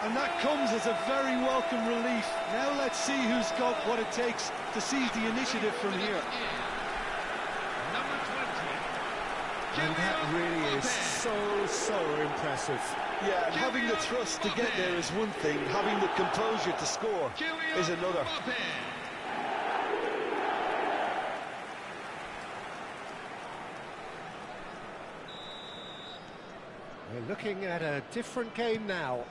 And that comes as a very welcome relief. Now let's see who's got what it takes to seize the initiative from here. Number 20. And that really is so impressive. Yeah, and having the thrust to get there is one thing. Having the composure to score is another. We're looking at a different game now.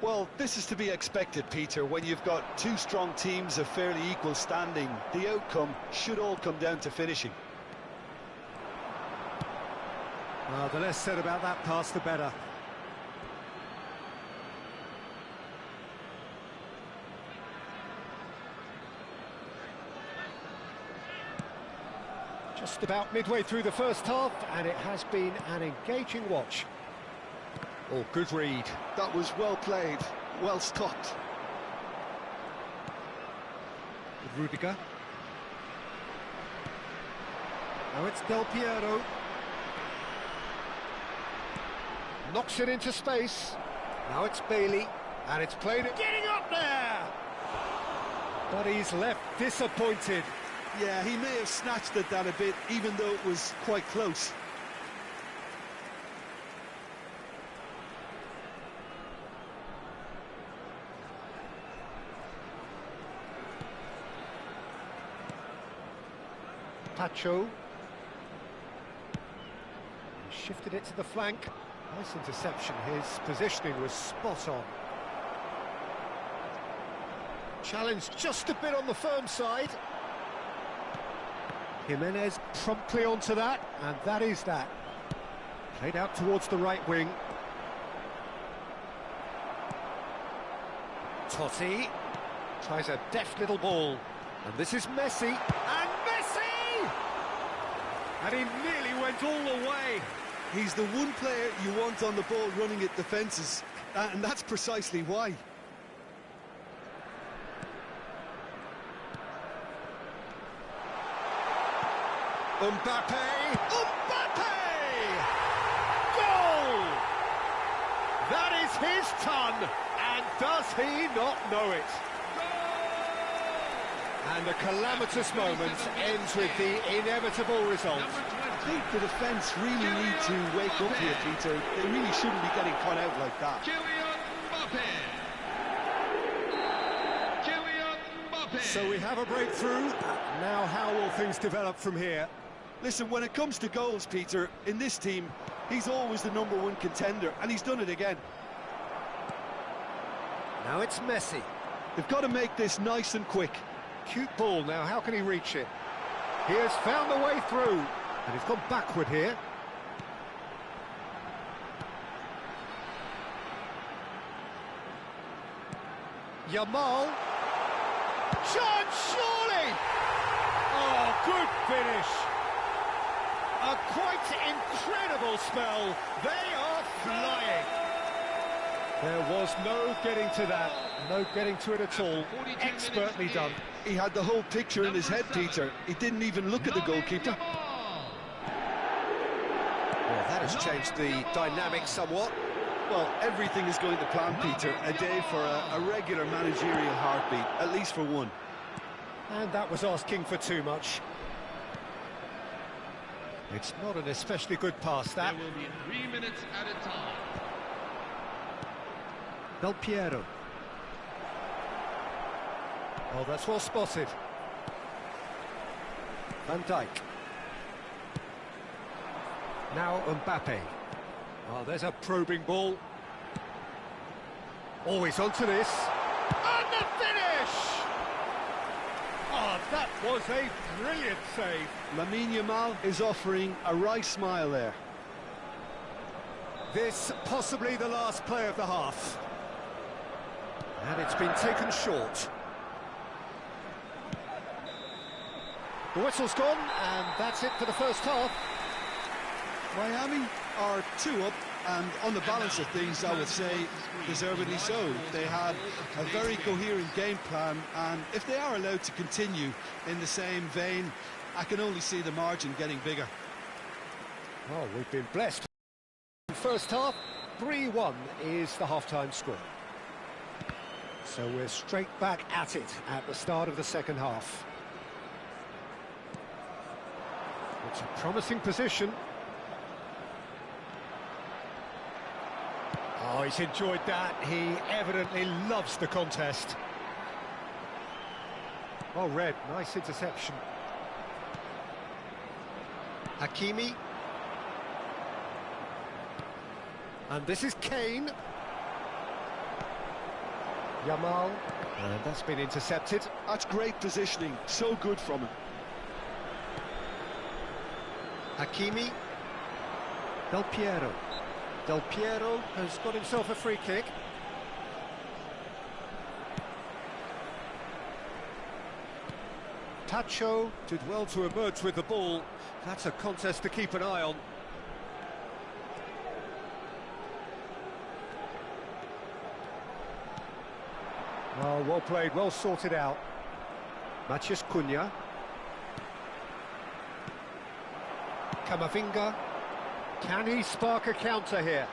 Well, this is to be expected, Peter. When you've got two strong teams of fairly equal standing, the outcome should all come down to finishing. Well, the less said about that pass, the better. Just about midway through the first half, and it has been an engaging watch. Oh, good read. That was well played, well stopped. Rudiger. Now it's Del Piero. Knocks it into space. Now it's Bailey, and it's played it. Getting up there! But he's left disappointed. Yeah, he may have snatched at that a bit, even though it was quite close. Pacho. Shifted it to the flank. Nice interception. His positioning was spot on. Challenged just a bit on the firm side. Jimenez promptly onto that, and that is that. Played out towards the right wing. Totti tries a deft little ball, and this is Messi, and Messi! And he nearly went all the way. He's the one player you want on the ball running at defences, and that's precisely why. Mbappe! Mbappe! Goal! That is his ton, and does he not know it? And a calamitous moment ends with the inevitable result. I think the defence really need to wake up here, Peter. They really shouldn't be getting caught out like that. So we have a breakthrough. Now how will things develop from here? Listen, when it comes to goals, Peter, in this team, he's always the #1 contender, and he's done it again. Now it's Messi. They've got to make this nice and quick. Cute ball now, how can he reach it? He has found the way through, and he's gone backward here. Yamal. Chance, surely! Oh, good finish. A quite incredible spell. They are flying. There was no getting to that, no getting to it at all. Expertly done. He had the whole picture in his head, Peter. He didn't even look at the goalkeeper. Well, that has changed the dynamic somewhat. Well, everything is going to plan, Peter. A day for a regular managerial heartbeat, at least for one. And that was asking for too much. It's not an especially good pass, that. There will be 3 minutes at a time. Del Piero. Oh, that's well spotted. Van Dijk. Now Mbappe. Oh, there's a probing ball. Always onto this. And the finish! Oh, that was a brilliant save. Lamine Yamal is offering a wry smile there. This possibly the last play of the half. And it's been taken short. The whistle's gone, and that's it for the first half. Miami are 2 up, and on the balance of things, I would say, deservedly so. They had a very coherent game plan, and if they are allowed to continue in the same vein, I can only see the margin getting bigger. Well, we've been blessed. First half, 3-1 is the half-time score. So we're straight back at it at the start of the second half. It's a promising position. Oh, he's enjoyed that. He evidently loves the contest. Oh, Red, nice interception. Hakimi. And this is Kane. Yamal. And that's been intercepted. That's great positioning. So good from him. Hakimi. Del Piero. Del Piero has got himself a free kick. Tacho did well to emerge with the ball. That's a contest to keep an eye on. Oh, well played, well sorted out. Matheus Cunha. Camavinga. Can he spark a counter here?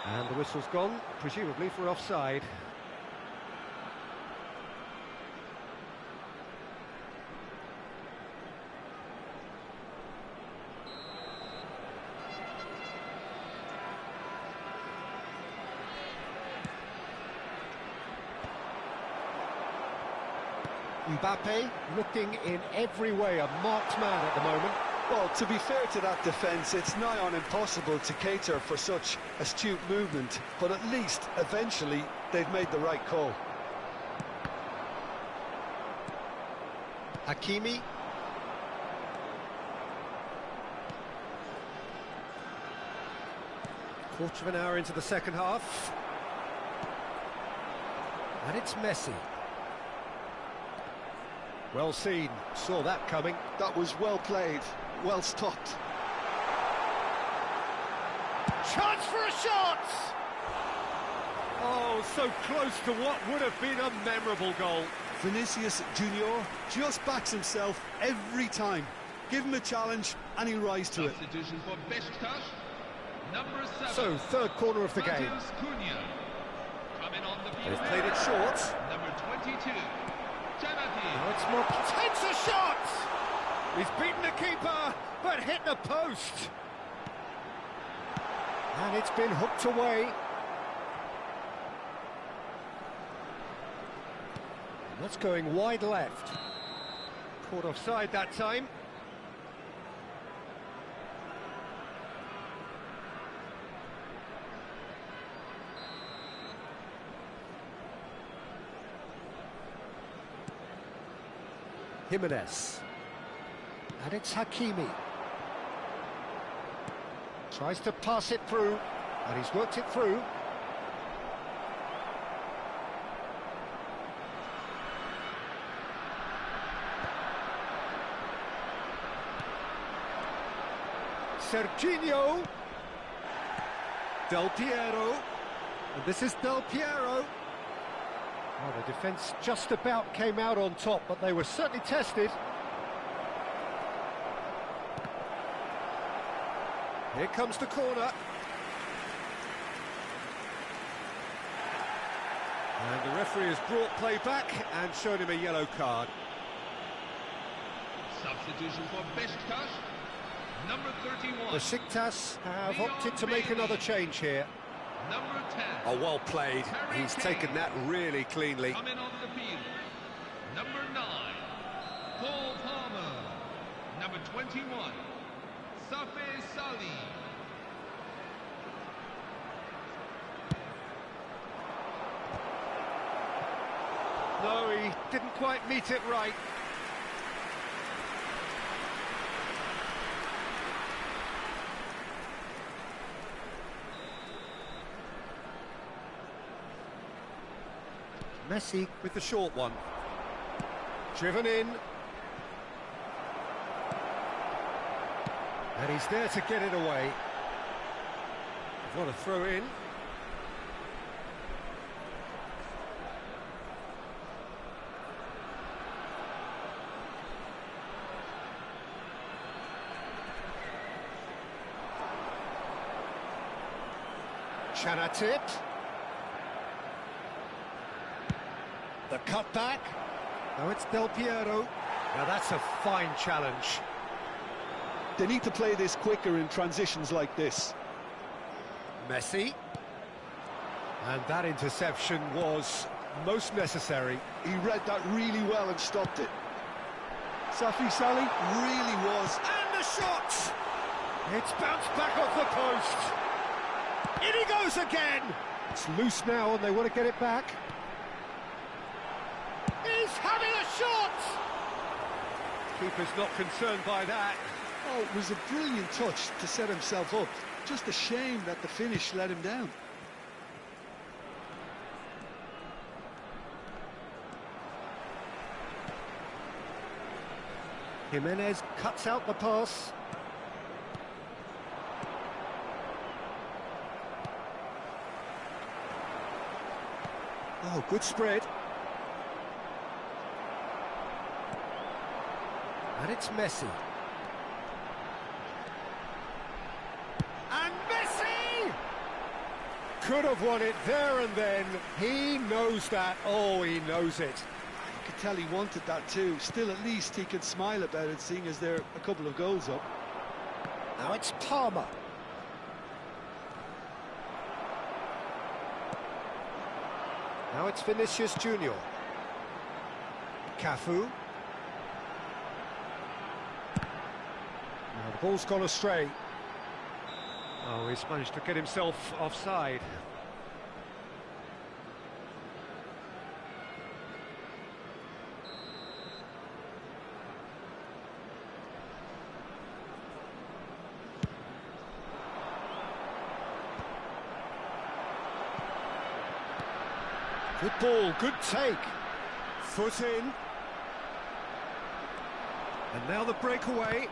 And the whistle's gone, presumably for offside. Mbappe looking in every way a marked man at the moment. Well, to be fair to that defence, it's nigh on impossible to cater for such astute movement, but at least, eventually, they've made the right call. Hakimi. Quarter of an hour into the second half. And it's Messi. Well seen, saw that coming. That was well played, well stopped. Chance for a shot! Oh, so close to what would have been a memorable goal. Vinicius Junior just backs himself every time. Give him a challenge and he'll rise to it. Substitution for Beşiktaş, number 7. So, third corner of the game. Matheus Cunha. Coming on the field. He's played it short. Number 22. Now it's more takes a shot! He's beaten the keeper, but hit the post. And it's been hooked away. And that's going wide left. Caught offside that time. Jimenez. And it's Hakimi. Tries to pass it through, and he's worked it through. Serginho. Del Piero. And this is Del Piero. Well, the defence just about came out on top, but they were certainly tested. Here comes the corner. And the referee has brought play back and shown him a yellow card. Substitution for Beşiktaş, number 31. Beşiktaş have opted to make another change here. Number 10. Oh, well played. He's taken that really cleanly. Coming off the field. Number 9. Cole Palmer. Number 21. Safi Salih. No, he didn't quite meet it right. Messi with the short one. Driven in. And he's there to get it away. What a throw in. Chanatit. The cutback. Now it's Del Piero. Now that's a fine challenge. They need to play this quicker in transitions like this. Messi. And that interception was most necessary. He read that really well and stopped it. Safi Salih really was. And the shot! It's bounced back off the post. In he goes again! It's loose now and they want to get it back. He's having a shot! Keeper's not concerned by that. Oh, it was a brilliant touch to set himself up. Just a shame that the finish let him down. Jimenez cuts out the pass. Oh, good spread. And it's Messi. And Messi! Could have won it there and then. He knows that. Oh, he knows it. You could tell he wanted that too. Still, at least he could smile about it, seeing as they're a couple of goals up. Now it's Palmer. Now it's Vinicius Junior. Cafu. Now the ball's gone astray. Oh, he's managed to get himself offside. Good ball, good take. Foot in. And now the breakaway.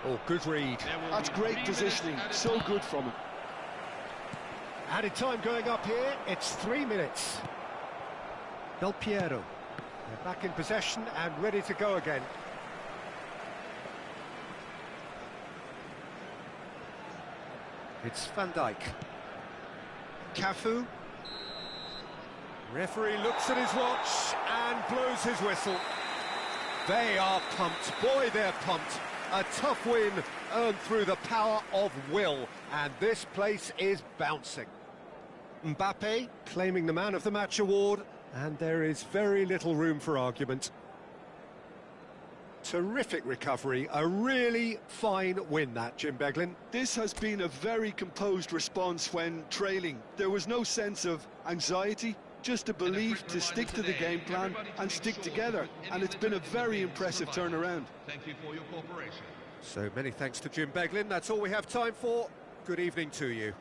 Oh, good read. That's great positioning, so good from him. Added time going up here, it's 3 minutes. Del Piero. They're back in possession and ready to go again. It's Van Dijk. Cafu. Referee looks at his watch and blows his whistle. They are pumped. Boy, they're pumped. A tough win earned through the power of will, and this place is bouncing. Mbappe claiming the Man of the Match award, and there is very little room for argument. Terrific recovery, a really fine win that, Jim Beglin. This has been a very composed response when trailing. There was no sense of anxiety, just a belief to stick to the game plan and stick together, and it's been a very impressive turnaround. Thank you for your cooperation. So many thanks to Jim Beglin. That's all we have time for. Good evening to you.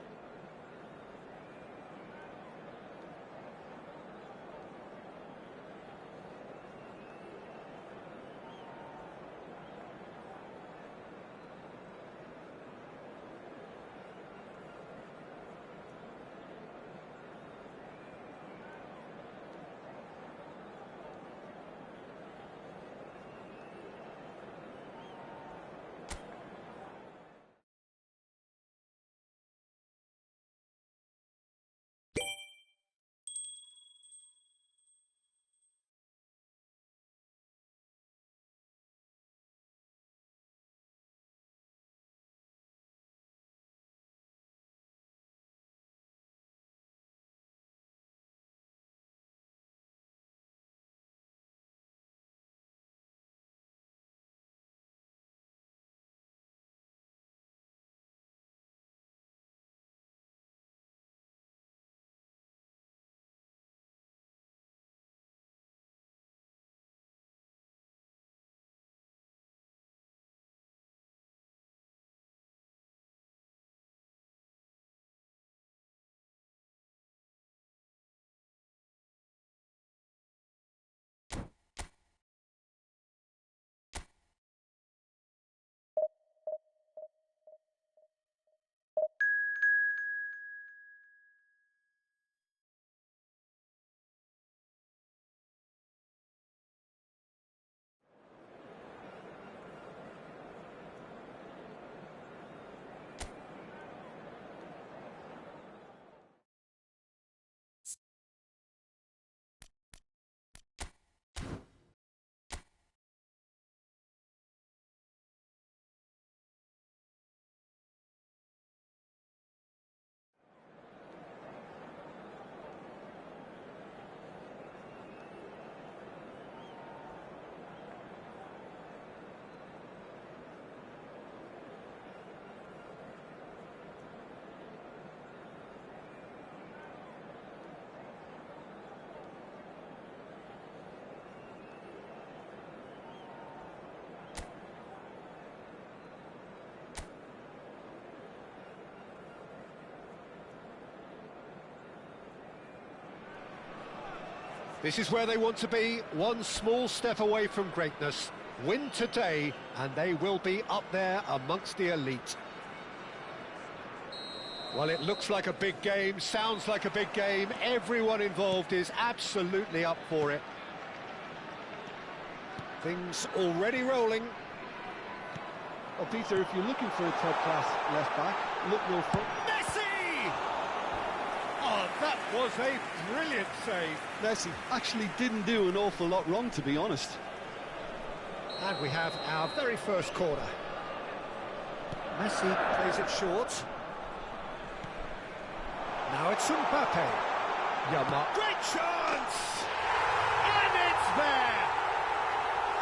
This is where they want to be, one small step away from greatness. Win today, and they will be up there amongst the elite. Well, it looks like a big game, sounds like a big game. Everyone involved is absolutely up for it. Things already rolling. Well, Peter, if you're looking for a top-class left-back, look no further. Messi! Oh, that was a brilliant save. Messi actually didn't do an awful lot wrong, to be honest. And we have our very first corner. Messi plays it short. Now it's Mbappe. Yamal. Great chance! And it's there!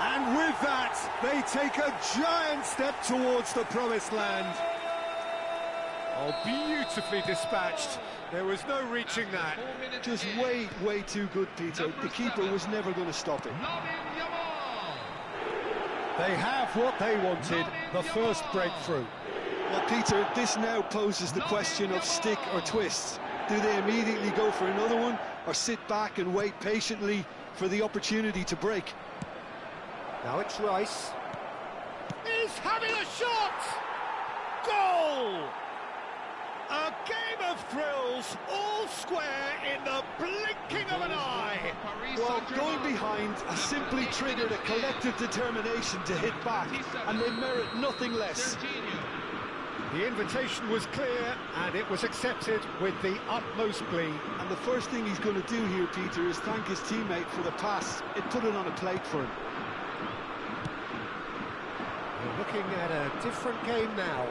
And with that, they take a giant step towards the promised land. Oh, beautifully dispatched. There was no reaching that. Just way, way too good, Peter. The keeper was never going to stop it. They have what they wanted, the first breakthrough. Well, Peter, this now poses the question of stick or twist. Do they immediately go for another one, or sit back and wait patiently for the opportunity to break? Now it's Rice. He's having a shot! Goal! A game of thrills, all square in the blinking of an eye. Well, going behind has simply triggered a collective determination to hit back, and they merit nothing less. The invitation was clear, and it was accepted with the utmost glee. And the first thing he's going to do here, Peter, is thank his teammate for the pass. It put it on a plate for him. We're looking at a different game now.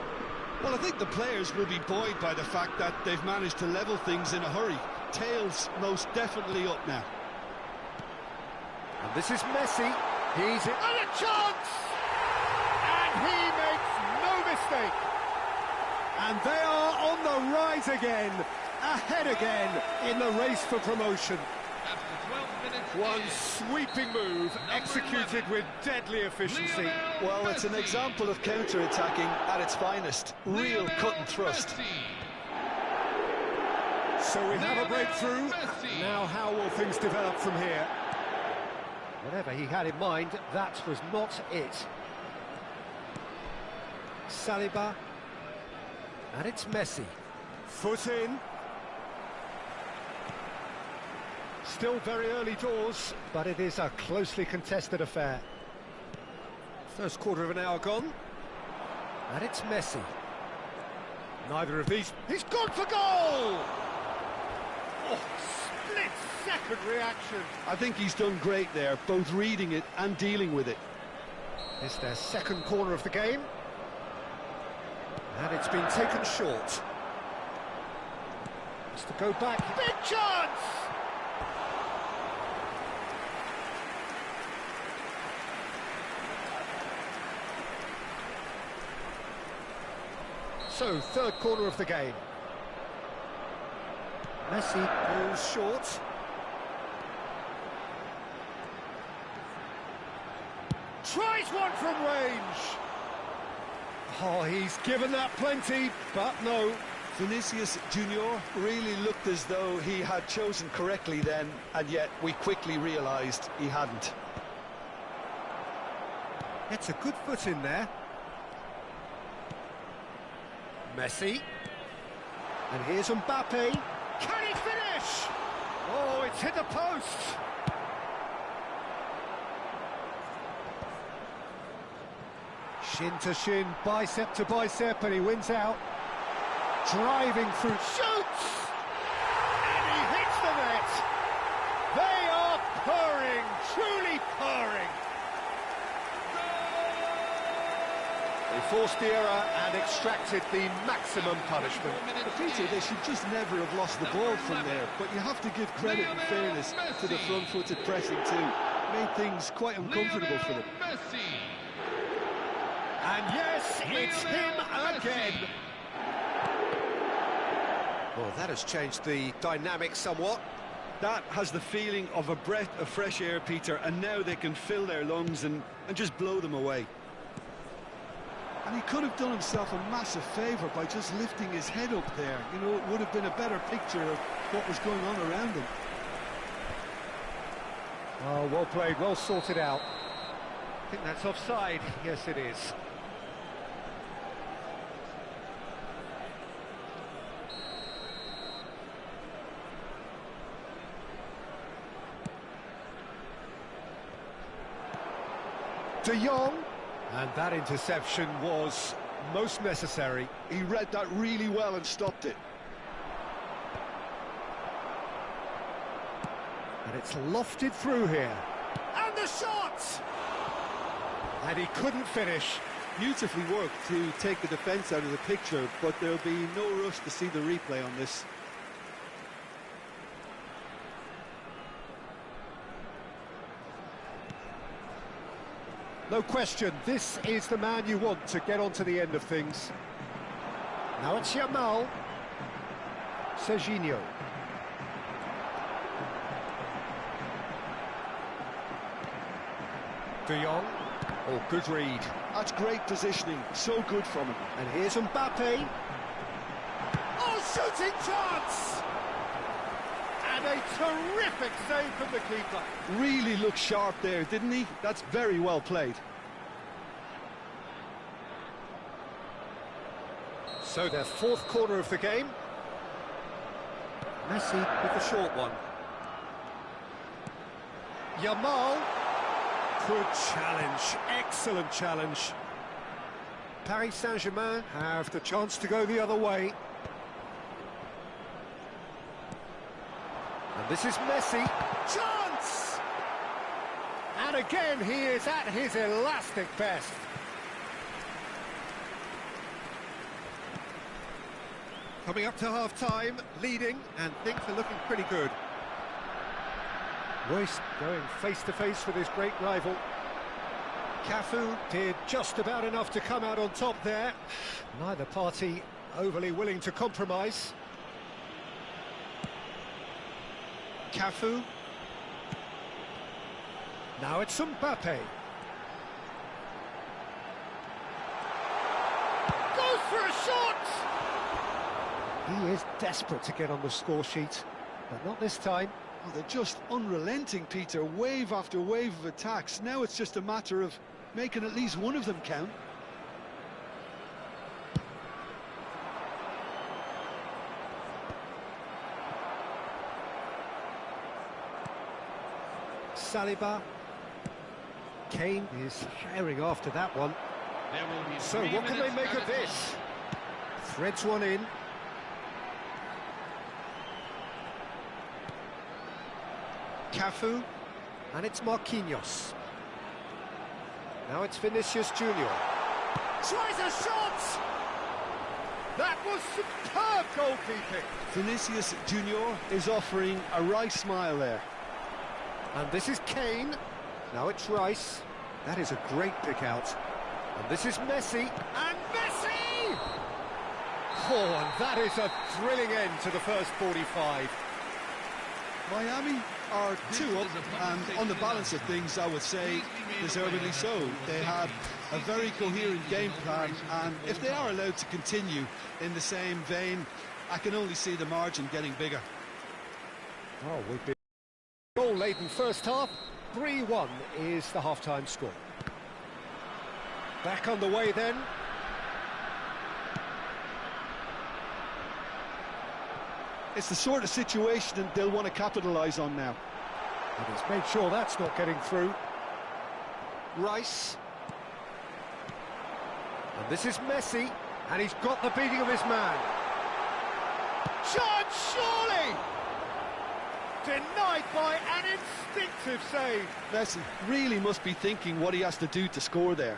Well, I think the players will be buoyed by the fact that they've managed to level things in a hurry. Tails most definitely up now. And this is Messi. He's in. And a chance! And he makes no mistake. And they are on the rise again, ahead again in the race for promotion. One sweeping move, executed with deadly efficiency. Well, it's an example of counter-attacking at its finest. Real cut and thrust. So we have a breakthrough. Now how will things develop from here? Whatever he had in mind, that was not it. Saliba. And it's Messi. Foot in. Still very early doors, but it is a closely contested affair. First quarter of an hour gone. And it's Messi. Neither of these... He's gone for goal! Oh, split-second reaction. I think he's done great there, both reading it and dealing with it. It's their second corner of the game. And it's been taken short. Has to go back. Big chance! So, third corner of the game. Messi goes short. Tries one from range. Oh, he's given that plenty, but no. Vinicius Junior really looked as though he had chosen correctly then, and yet we quickly realised he hadn't. Gets a good foot in there. Messi. And here's Mbappe. Can he finish? Oh, it's hit the post. Shin to shin, bicep to bicep, and he wins out. Driving through, shoots! And he hits the net. They are purring, truly purring. They forced the error and extracted the maximum punishment. But Peter, they should just never have lost the ball from there, but you have to give credit and fairness to the front-footed pressing too. Made things quite uncomfortable for them. And yes, it's him again. Well, that has changed the dynamic somewhat. That has the feeling of a breath of fresh air, Peter, and now they can fill their lungs and just blow them away. And he could have done himself a massive favour by just lifting his head up there. You know, it would have been a better picture of what was going on around him. Oh, well played, well sorted out. I think that's offside. Yes, it is. De Jong. And that interception was most necessary. He read that really well and stopped it. And it's lofted through here. And the shot! And he couldn't finish. Beautifully worked to take the defence out of the picture, but there'll be no rush to see the replay on this. No question, this is the man you want to get onto the end of things. Now it's Yamal. Serginho. De Jong. Oh, good read. That's great positioning, so good from him. And here's Mbappe. Oh, shooting chance! And a terrific save from the keeper. Really looked sharp there, didn't he? That's very well played. So their fourth corner of the game. Messi with the short one. Yamal. Good challenge, excellent challenge. Paris Saint-Germain have the chance to go the other way. And this is Messi. Chance! And again, he is at his elastic best. Coming up to half-time, leading, and things are looking pretty good. Royce going face-to-face with his great rival. Cafu did just about enough to come out on top there. Neither party overly willing to compromise. Cafu. Now it's Mbappe. Goes for a shot! He is desperate to get on the score sheet, but not this time. Oh, they're just unrelenting, Peter. Wave after wave of attacks. Now it's just a matter of making at least one of them count. Saliba. Kane is firing after that one. So what can they make of this? Threads one in. Cafu, and it's Marquinhos. Now it's Vinicius Junior. Tries a shot! That was superb goalkeeping. Vinicius Junior is offering a right smile there. And this is Kane. Now it's Rice. That is a great pick out. And this is Messi. And Messi! Oh, and that is a thrilling end to the first 45. Miami are 2 up, and on the balance of things, I would say deservedly so. They had a very coherent game plan, and if they are allowed to continue in the same vein, I can only see the margin getting bigger. Oh, we've been goal-laden first half. 3-1 is the half-time score. Back on the way then. It's the sort of situation that they'll want to capitalise on now. And he's made sure that's not getting through. Rice. And this is Messi, and he's got the beating of his man. Chance, surely! Denied by an instinctive save. Messi really must be thinking what he has to do to score there.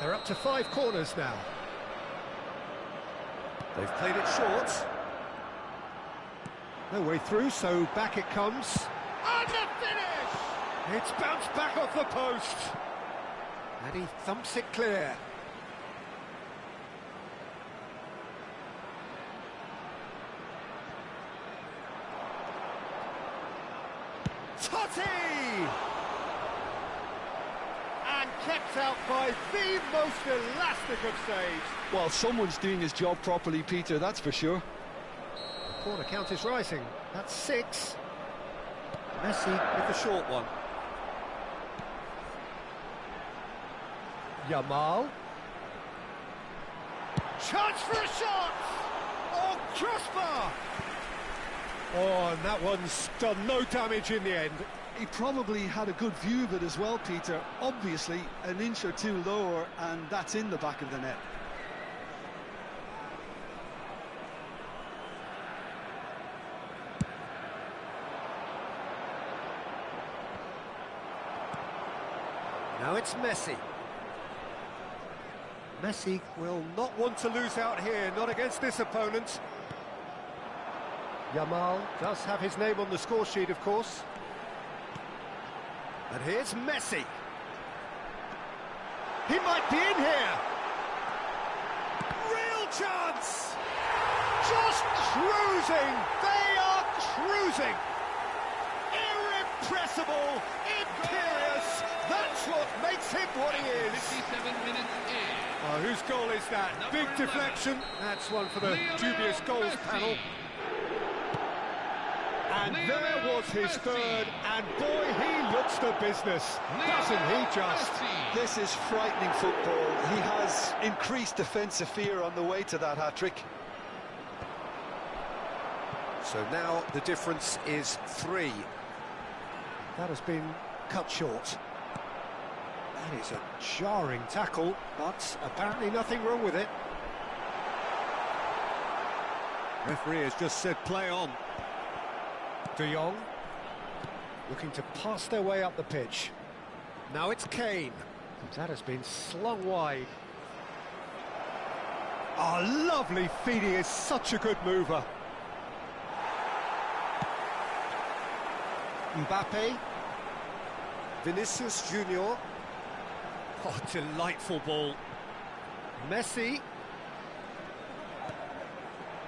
They're up to 5 corners now. They've played it short. No way through, so back it comes. And the finish! It's bounced back off the post. And he thumps it clear. Totti! And kept out by the most elastic of saves. Well, someone's doing his job properly, Peter, that's for sure. The corner count is rising. That's 6. Messi with the short one. Yamal. Chance for a shot! Oh, crossbar! Oh, and that one's done no damage in the end. He probably had a good view of it as well, Peter. Obviously, an inch or two lower, and that's in the back of the net. Now it's Messi. Messi will not want to lose out here, not against this opponent. Yamal does have his name on the score sheet, of course. And here's Messi. He might be in here. Real chance. Just cruising. They are cruising. Irrepressible, imperious. That's what makes him what he is. 57 minutes in. Oh, whose goal is that? Big deflection. That's one for the dubious goals panel. And there was his third, and boy, he looks the business, doesn't he just? This is frightening football. He has increased defensive fear on the way to that hat-trick. So now the difference is 3. That has been cut short. That is a jarring tackle, but apparently nothing wrong with it. Referee has just said play on. De Jong looking to pass their way up the pitch. Now it's Kane. That has been slung wide. Oh, lovely feed. He is such a good mover. Mbappe. Vinicius Junior. Oh, delightful ball. Messi.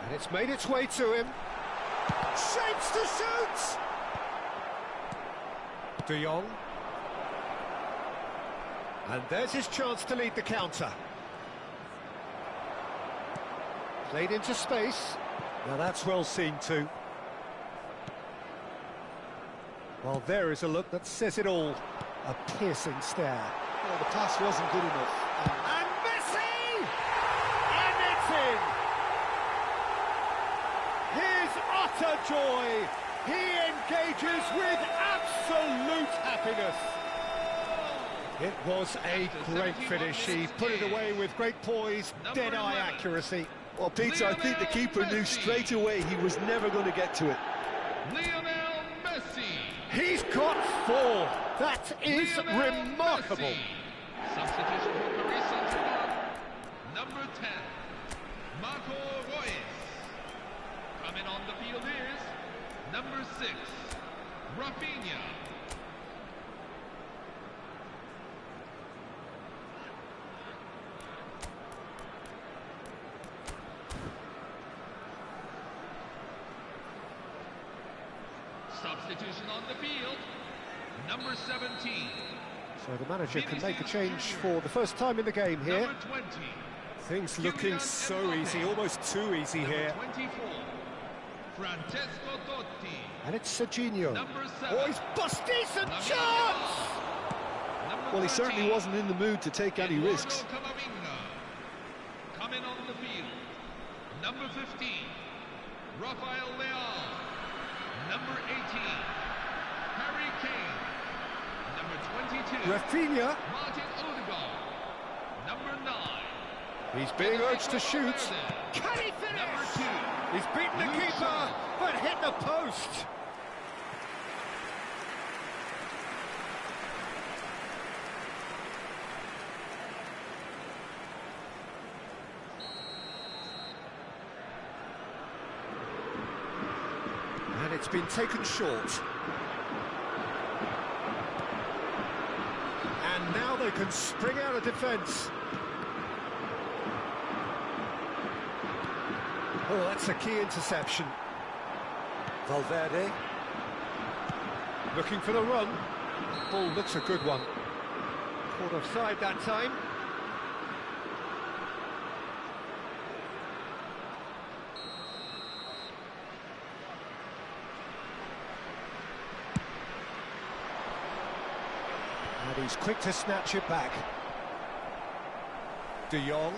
And it's made its way to him. Shapes to shoot! De Jong. And there's his chance to lead the counter. Played into space. Now that's well seen too. Well, there is a look that says it all. A piercing stare. Well, the pass wasn't good enough. And Messi! And it's in! His utter joy! He engages with absolute happiness. It was a great finish. He put it away with great poise, dead-eye accuracy. Well, Peter, I think the keeper knew straight away he was never going to get to it. Lionel Messi. He's got 4. That is remarkable. Messi. Substitution for Paris Saint-Germain. Number 10, Marco Reus. Coming on the field is number 6, Rafinha. Substitution on the field, number 17. So the manager can make a change for the first time in the game here. Number 20. Things looking so easy, almost too easy here. 24. Francesco Totti. And it's Serginho. Number 7. Oh, he's bust decent chance! Well, he certainly wasn't in the mood to take any risks. Coming on the field, number 15, Rafael Leal. Number 18, Harry Kane. Number 22, Rafinha. Martin Odegaard. Number 9, He's being urged to shoot. Can he finish? Number 2, He's beaten the keeper, but hit the post. And it's been taken short. And now they can spring out of defence. Oh, that's a key interception. Valverde. Looking for the run. Ball looks a good one. Caught offside that time. And he's quick to snatch it back. De Jong.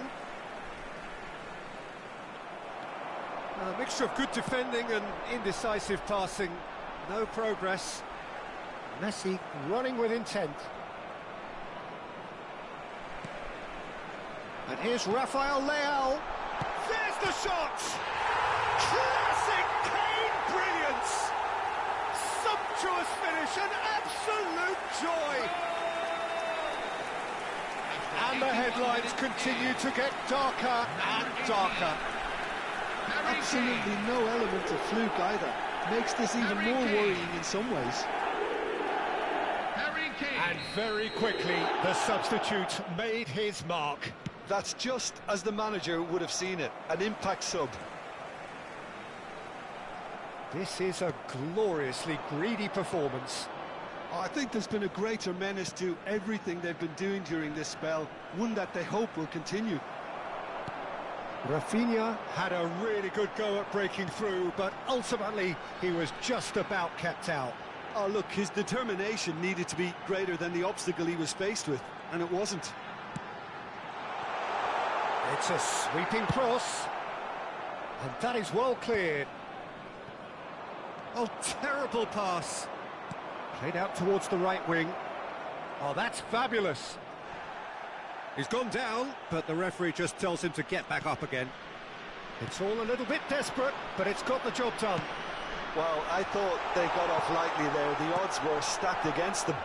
A mixture of good defending and indecisive passing. No progress. Messi running with intent. And here's Rafael Leal. There's the shot! Classic Kane brilliance! Sumptuous finish, an absolute joy! And the headlines continue to get darker and darker. Absolutely no element of fluke either. Makes this even more worrying in some ways. And very quickly, the substitute made his mark. That's just as the manager would have seen it, an impact sub. This is a gloriously greedy performance. I think there's been a greater menace to everything they've been doing during this spell, one that they hope will continue. Rafinha had a really good go at breaking through, but ultimately he was just about kept out. Oh, look, his determination needed to be greater than the obstacle he was faced with, and it wasn't. It's a sweeping cross, and that is well cleared. Oh, terrible pass. Played out towards the right wing. Oh, that's fabulous. He's gone down, but the referee just tells him to get back up again. It's all a little bit desperate, but it's got the job done. Well, I thought they got off lightly there. The odds were stacked against them.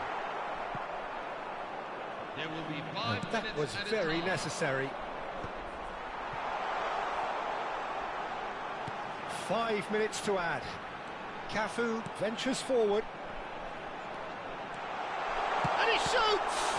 There will be 5 that minutes was at a very time. necessary. 5 minutes to add. Cafu ventures forward. And he shoots!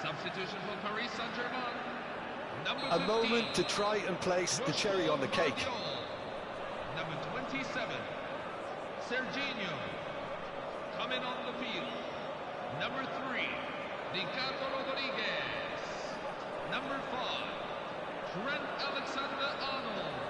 Substitution for Paris Saint-Germain. A moment to try and place the cherry on the cake. Number 27, Serginho. Coming on the field. Number 3, Ricardo Rodriguez. Number 5, Trent Alexander-Arnold.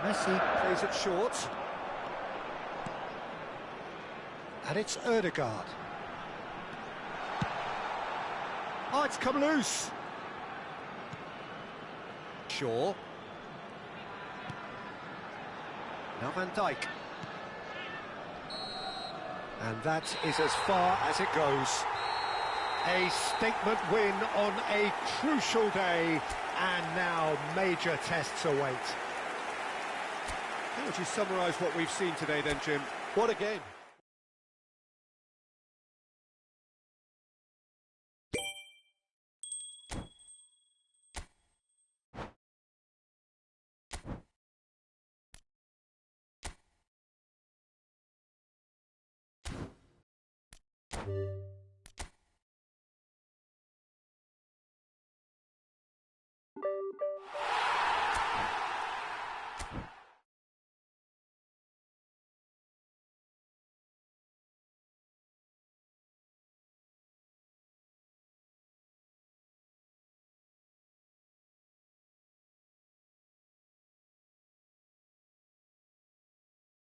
Messi plays it short. And it's Ødegaard. Oh, it's come loose. Shaw. Now Van Dijk. And that is as far as it goes. A statement win on a crucial day, and now major tests await. How would you summarise what we've seen today then, Jim? What a game.